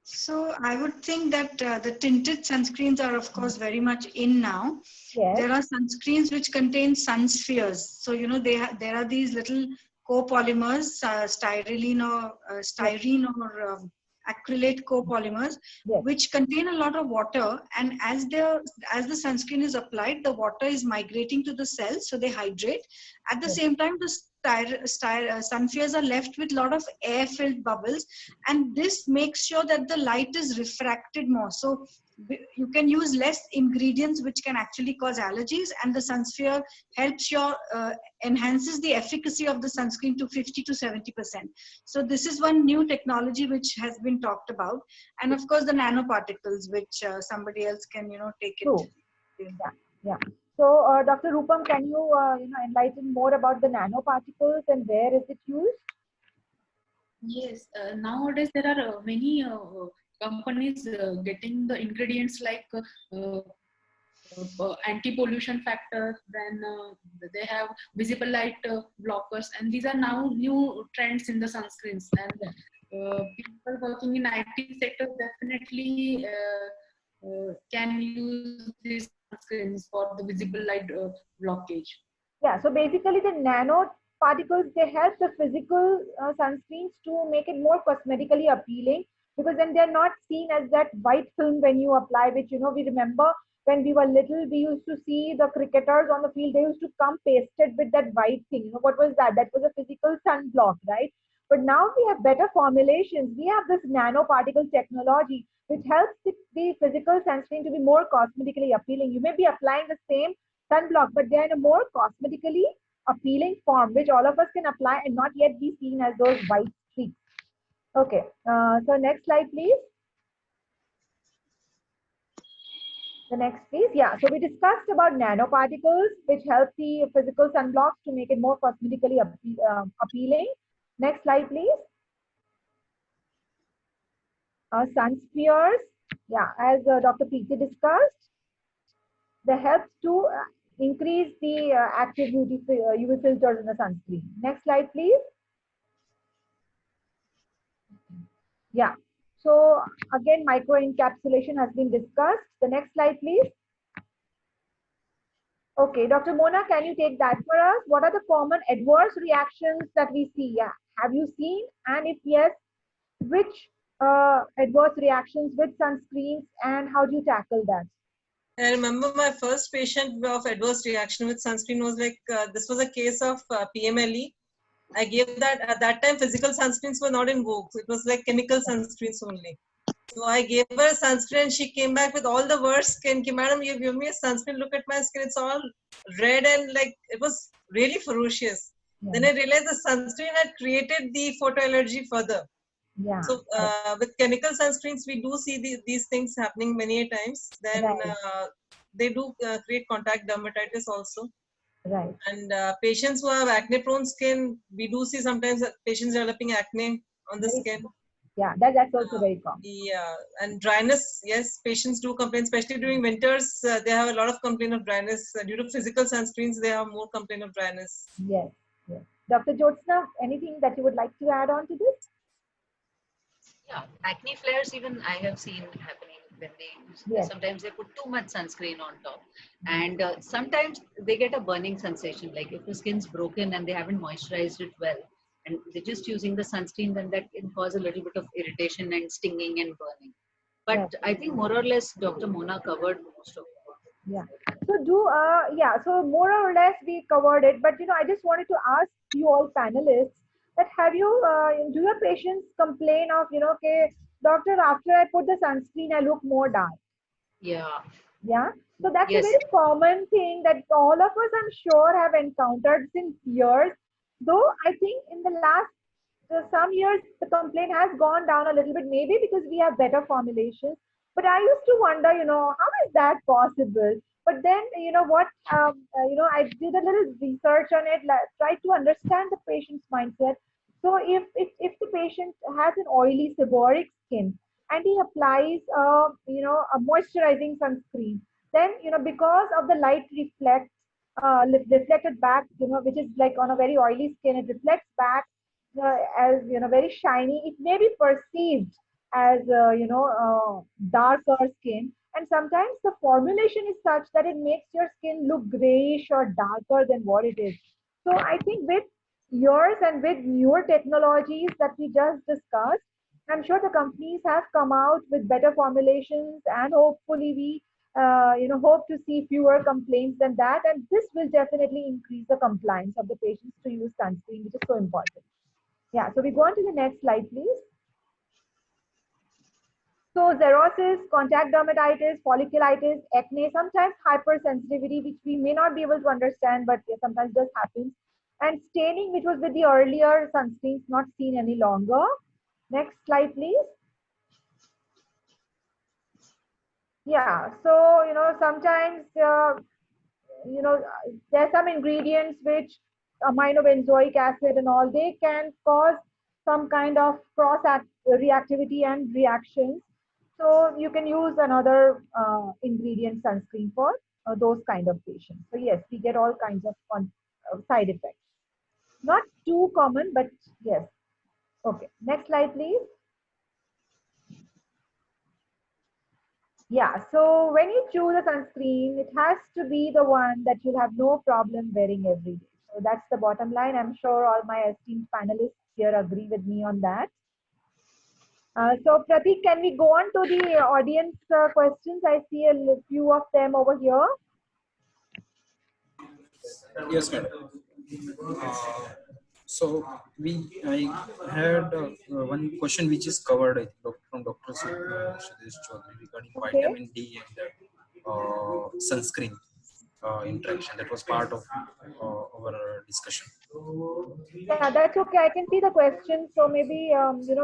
So I would think that the tinted sunscreens are of course very much in now. Yes. There are sunscreens which contain sun spheres. So there are these little copolymers, styrene or acrylate copolymers, Yes. which contain a lot of water, and as the sunscreen is applied, the water is migrating to the cells, so they hydrate. At the Yes. same time, the sun spheres are left with a lot of air-filled bubbles, and this makes sure that the light is refracted more. So you can use less ingredients which can actually cause allergies, and the sun sphere helps enhances the efficacy of the sunscreen to 50 to 70%. So this is one new technology which has been talked about, and of course the nanoparticles, which somebody else can take it. True. Yeah. So, Dr. Rupam, can you enlighten more about the nanoparticles and where is it used? Yes, nowadays there are many companies getting the ingredients like anti-pollution factors, then they have visible light blockers, and these are now new trends in the sunscreens. And people working in IT sector definitely can use these sunscreens for the visible light blockage. Yeah, so basically the nanoparticles, they help the physical sunscreens to make it more cosmetically appealing, because then they're not seen as that white film when you apply, which, we remember when we were little, we used to see the cricketers on the field, they used to come pasted with that white thing. What was that? That was a physical sunblock, right? But now we have better formulations. We have this nanoparticle technology, which helps the physical sunscreen to be more cosmetically appealing. You may be applying the same sunblock, but they're in a more cosmetically appealing form, which all of us can apply and not yet be seen as those white streaks. Okay, so next slide, please. The next, please. Yeah, so we discussed about nanoparticles, which help the physical sunblocks to make it more cosmetically appealing. Next slide, please. Sun spheres. Yeah, as Dr. Preeti discussed, they help to increase the active UV filters in the sunscreen. Next slide, please. Yeah. So again, microencapsulation has been discussed. The next slide, please. Okay, Dr. Mona, can you take that for us? What are the common adverse reactions that we see? Yeah. Have you seen? And if yes, which adverse reactions with sunscreens, and how do you tackle that? I remember my first patient of adverse reaction with sunscreen was like, this was a case of PMLE. I gave that, at that time, physical sunscreens were not in vogue. So it was like chemical sunscreens only. So I gave her a sunscreen and she came back with all the worst skin. Ki, Madam, you give me a sunscreen, look at my skin, it's all red and like, it was really ferocious. Yeah. Then I realized the sunscreen had created the photoallergy further. Yeah. So with chemical sunscreens, we do see these things happening many a times. Then Right. they do create contact dermatitis also. Right. And patients who have acne-prone skin, we do see sometimes patients developing acne on the Very skin. Yeah, that's also very common. Yeah, and dryness, yes, patients do complain, especially during winters. They have a lot of complaint of dryness. Due to physical sunscreens, they have more complaint of dryness. Yes, yes. Dr. Jyotsna, anything that you would like to add on to this? Yeah, acne flares even I have seen happening when Yes. sometimes they put too much sunscreen on top, and sometimes they get a burning sensation, like if the skin's broken and they haven't moisturized it well, and they're just using the sunscreen, then that can cause a little bit of irritation and stinging and burning. But Right. I think more or less Dr. Mona covered most of it. Yeah. So more or less we covered it, but I just wanted to ask you all panelists that have you, do your patients complain of, okay, doctor, after I put the sunscreen, I look more dark. Yeah. Yeah. So that's a Yes. very common thing that all of us, I'm sure, have encountered since years. Though I think in the last some years, the complaint has gone down a little bit, maybe because we have better formulations. But I used to wonder, how is that possible? But then, I did a little research on it, tried to understand the patient's mindset. So if the patient has an oily seborrheic skin and he applies, a moisturizing sunscreen, then, because of the light reflected back, which is like on a very oily skin, it reflects back as very shiny. It may be perceived as darker skin, and sometimes the formulation is such that it makes your skin look grayish or darker than what it is. So I think with yours and with newer technologies that we just discussed, I'm sure the companies have come out with better formulations, and hopefully we hope to see fewer complaints than that, and this will definitely increase the compliance of the patients to use sunscreen, which is so important. Yeah, so we go on to the next slide, please. So xerosis, contact dermatitis, folliculitis, acne, sometimes hypersensitivity, which we may not be able to understand, but sometimes does happen. And staining, which was with the earlier sunscreens, not seen any longer. Next slide, please. Yeah, so, sometimes, there's some ingredients which aminobenzoic acid and all, they can cause some kind of reactivity and reactions. So you can use another ingredient sunscreen for those kind of patients. So yes, we get all kinds of side effects. Not too common, but yes. Okay, next slide, please. Yeah, so when you choose a sunscreen, it has to be the one that you'll have no problem wearing every day. So that's the bottom line. I'm sure all my esteemed panelists here agree with me on that. So Pratik, can we go on to the audience questions? I see a few of them over here. Yes, madam. So I had one question which is covered, I think, from Dr. Sudesh Chaudhary regarding Okay. vitamin D and sunscreen interaction. That was part of our discussion. Yeah, that's okay. I can see the questions. So maybe,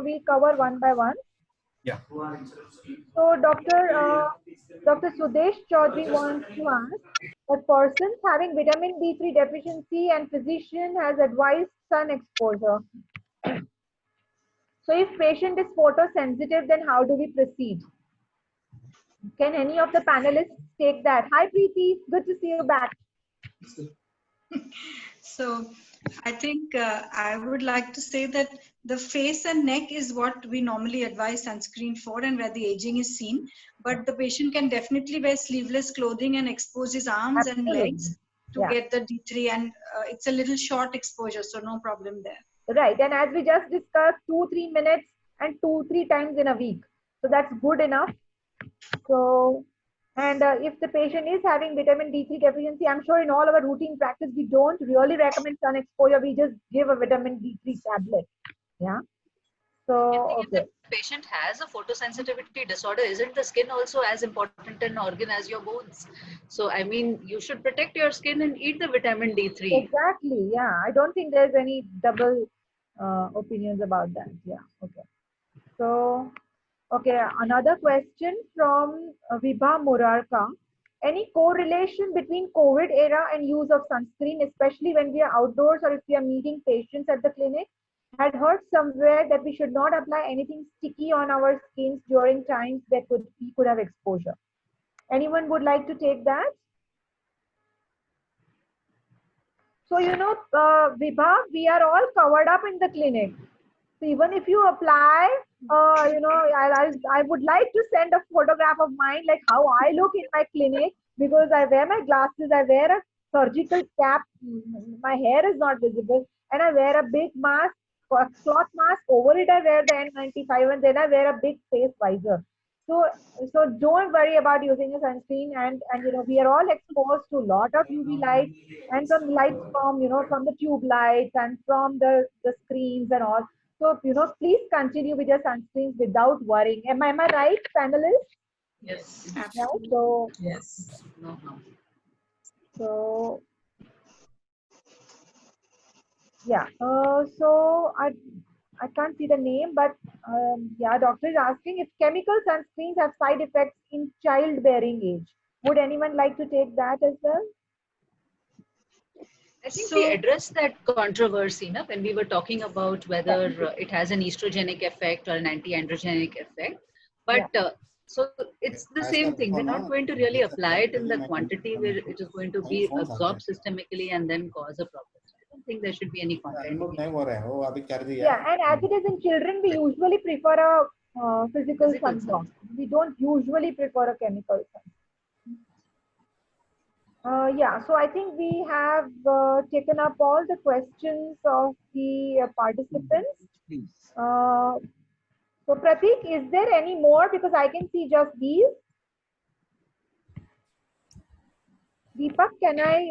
we cover one by one. Yeah. So Dr. Sudesh Chaudhary wants to ask, a person having vitamin D3 deficiency and physician has advised sun exposure. So if patient is photosensitive, then how do we proceed? Can any of the panelists take that? Hi Preeti, good to see you back. So I think I would like to say that The face and neck is what we normally advise sunscreen for and where the aging is seen. But the patient can definitely wear sleeveless clothing and expose his arms and Absolutely. legs to Yeah. get the D3, and it's a little short exposure, so no problem there. Right. And as we just discussed, 2-3 minutes and 2-3 times in a week. So that's good enough. So, and if the patient is having vitamin D3 deficiency, I'm sure in all our routine practice, we don't really recommend sun exposure. We just give a vitamin D3 tablet. Yeah. So, I think okay. if the patient has a photosensitivity disorder, isn't the skin also as important an organ as your bones? So, I mean, you should protect your skin and eat the vitamin D3. Exactly. Yeah. I don't think there's any double opinions about that. Yeah. Okay. So, okay. Another question from Vibha Murarka. Any correlation between COVID era and use of sunscreen, especially when we are outdoors or if we are meeting patients at the clinic? Had heard somewhere that we should not apply anything sticky on our skins during times that we could have exposure. Anyone would like to take that? So, Vibha, we are all covered up in the clinic. So even if you apply, I would like to send a photograph of mine, like how I look in my clinic, because I wear my glasses, I wear a surgical cap, my hair is not visible, and I wear a big mask, a cloth mask. Over it, I wear the N95, and then I wear a big face visor. So don't worry about using a sunscreen, and we are all exposed to a lot of UV light and some lights from from the tube lights and from the screens and all. So please continue with your sunscreens without worrying. Am I right, panelists? Yes. Yeah. So Yes. No. so yeah. So I can't see the name, but yeah, doctor is asking if chemical sunscreens have side effects in childbearing age. Would anyone like to take that as well? I think So- we addressed that controversy when we were talking about whether it has an estrogenic effect or an anti-androgenic effect. But so it's the same thing. We're not going to really apply it in the quantity where it is going to be absorbed systemically and then cause a problem. So I don't think there should be any contraindication. Yeah, and as it is in children, we usually prefer a physical sunblock. We don't usually prefer a chemical sun. Yeah, so I think we have taken up all the questions of the participants. So Pratik, is there any more? Because I can see just these. Deepak, can I,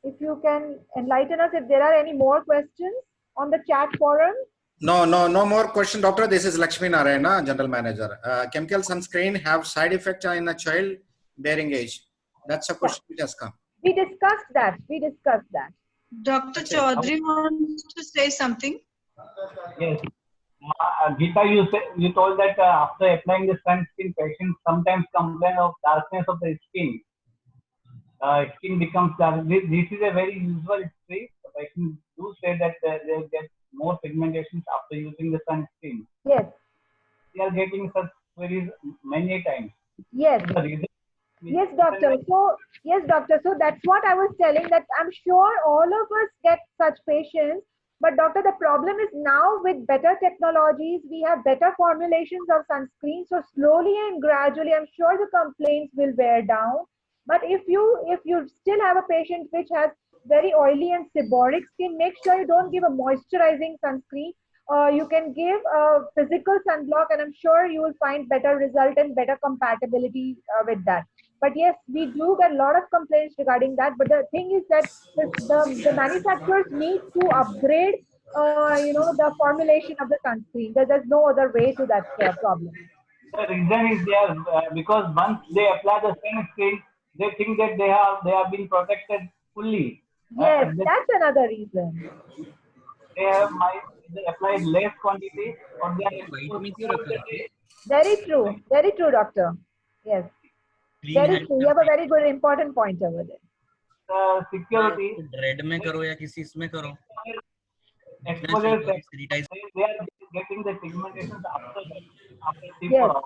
if you can enlighten us if there are any more questions on the chat forum? No more question, doctor. This is Lakshmi Narayana, general manager. Chemical sunscreen have side effect in a child bearing age. That's a question which has come. We discussed that. Dr. Chaudhary wants to say something. Yes. Geeta, you told that after applying the sunscreen, patients sometimes complain of darkness of the skin. Skin becomes dark. This is a very usual trait. Patients do say that they get more pigmentation after using the sunscreen. Yes. We are getting such queries many times. Yes. The reason Yes, doctor. So that's what I was telling, that I'm sure all of us get such patients. But doctor, the problem is now with better technologies, we have better formulations of sunscreen. So slowly and gradually, I'm sure the complaints will wear down. But if you still have a patient which has very oily and seborrheic skin, make sure you don't give a moisturizing sunscreen. You can give a physical sunblock, and I'm sure you will find better result and better compatibility with that. But yes, we do get a lot of complaints regarding that. But the thing is that the manufacturers need to upgrade, the formulation of the sunscreen. There's no other way to that problem. the reason is there because once they apply the sunscreen, they think that they have been protected fully. Yes, that's another reason. They applied less quantity or they are Very true, doctor. Yes. Very true. You have a very good important point over there. Security. Red में करो या किसी इसमें करो. Exposure, they are getting the pigmentation after 3 Yes. hours.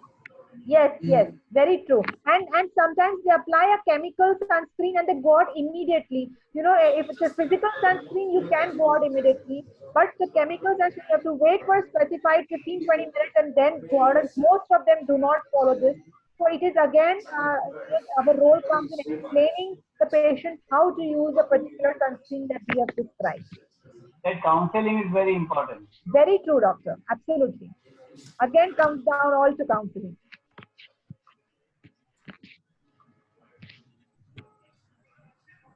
Yes, yes, very true. And sometimes they apply a chemical sunscreen and they go out immediately. You know, if it's a physical sunscreen, you can go out immediately. But the chemical sunscreen, you have to wait for a specified 15-20 minutes and then go out. And most of them do not follow this. So it is again, our role comes in explaining the patient how to use a particular sunscreen that we have prescribed. That counseling is very important. Very true, doctor. Absolutely. Again, comes down all to counseling.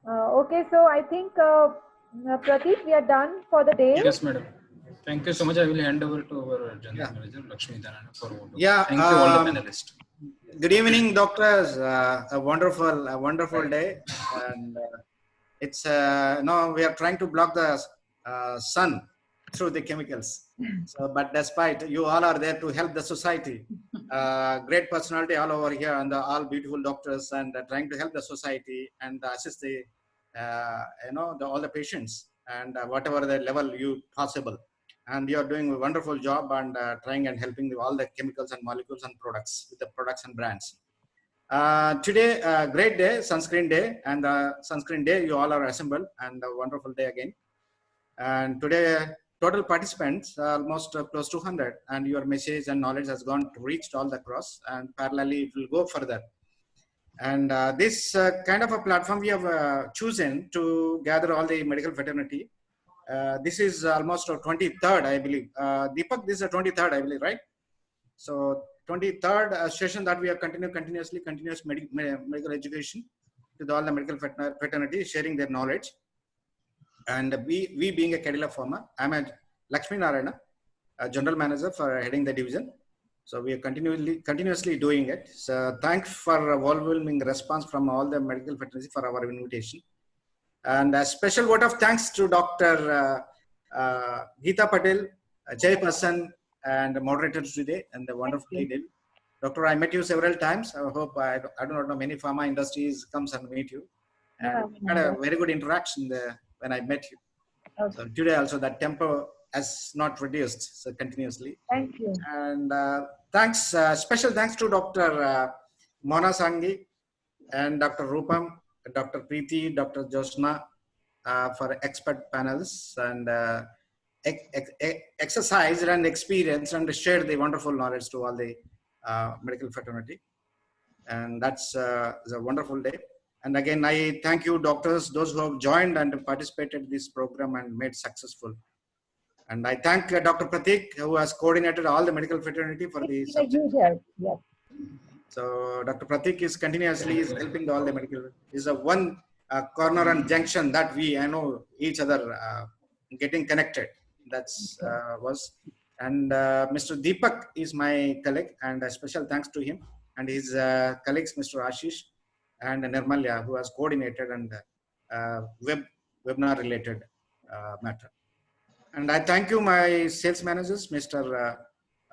Okay, so I think, Prateek, we are done for the day. Yes, madam. Thank you so much. I will hand over to our General Manager, Lakshmi Dhanana, for vote. Yeah. Thank you, all the panelists. Good evening, doctors. A wonderful day. And it's no, we are trying to block the sun through the chemicals. So, but despite you all are there to help the society, great personality all over here, and all beautiful doctors, and trying to help the society and assist the all the patients, and whatever the level you possible. And you are doing a wonderful job, and trying and helping all the chemicals and molecules and products with the products and brands. Today, great day, sunscreen day, and sunscreen day, you all are assembled, and a wonderful day again. And today, total participants are almost close to 100, and your message and knowledge has gone to reached all across, and parallelly it will go further. And this kind of a platform we have chosen to gather all the medical fraternity. This is almost 23rd, I believe. Deepak, this is the 23rd, I believe, right? So 23rd session that we are continuous medical education to all the medical fraternity, sharing their knowledge. And we being a Cadila Pharma, I'm a Lakshmi Narayana, a general manager for heading the division. So we are continuously doing it. So thanks for overwhelming response from all the medical fraternity for our invitation. And a special vote of thanks to Dr. Geeta Patel, chairperson and moderator today, and the wonderful lady. Doctor, I met you several times. I hope I do not know many pharma industries comes and meet you. And we had a very good interaction there when I met you. Okay. So today also that tempo has not reduced so continuously. Thank you. And thanks, special thanks to Dr. Mona Sanghi and Dr. Rupam, Dr. Preeti, Dr. Josna for expert panels, and exercised and experienced and shared the wonderful knowledge to all the medical fraternity. And that's a wonderful day. And again, I thank you, doctors, those who have joined and participated in this program and made successful. And I thank Dr. Prateek, who has coordinated all the medical fraternity for the subject. Yes. So Dr. Prateek is continuously helping all the medical. Is a one corner and junction that I know each other getting connected. That's was. And Mr. Deepak is my colleague, and a special thanks to him and his colleagues, Mr. Ashish and Nirmalya, who has coordinated and webinar related matter. And I thank you, my sales managers, Mr.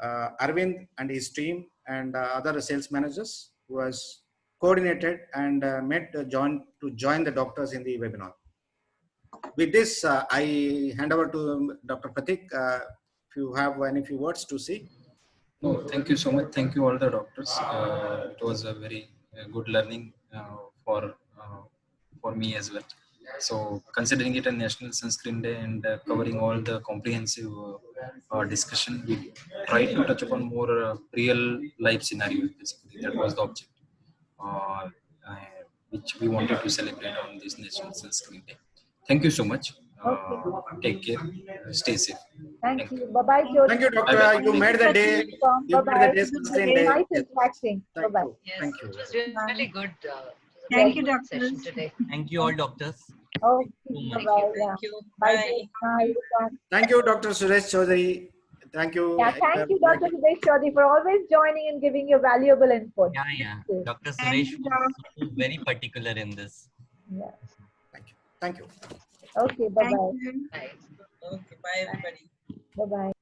Arvind and his team, and other sales managers who has coordinated and met to join the doctors in the webinar. With this, I hand over to Dr. Prateek. If you have any few words to say. No, thank you so much. Thank you all the doctors. It was a very good learning for me as well. So considering it a National Sunscreen Day and covering all the comprehensive discussion, we tried to touch upon more real life scenarios. Basically, that was the object, which we wanted to celebrate on this National Sunscreen Day. Thank you so much. Take care. Stay safe. Thank you. Bye-bye, Jyoti. Thank you, doctor. Bye-bye. You made the day. You made the day Sunscreen Day. Nice interacting. Bye-bye. Yes, Thank you. it was really good. Thank you, good doctors. session today. Thank you all, doctors. Okay. Thank Bye-bye. Yeah. Thank you. Bye. Bye. Bye. Thank you, Dr. Suresh Chaudhary. Thank you. Yeah, thank you, Dr. Suresh Chaudhary, for always joining and giving your valuable input. Yeah. Thank you. Dr. Thank Suresh you, was very particular in this. Yeah. Thank you. Thank you. Okay, bye-bye. Thank you. Okay, bye everybody. Bye-bye.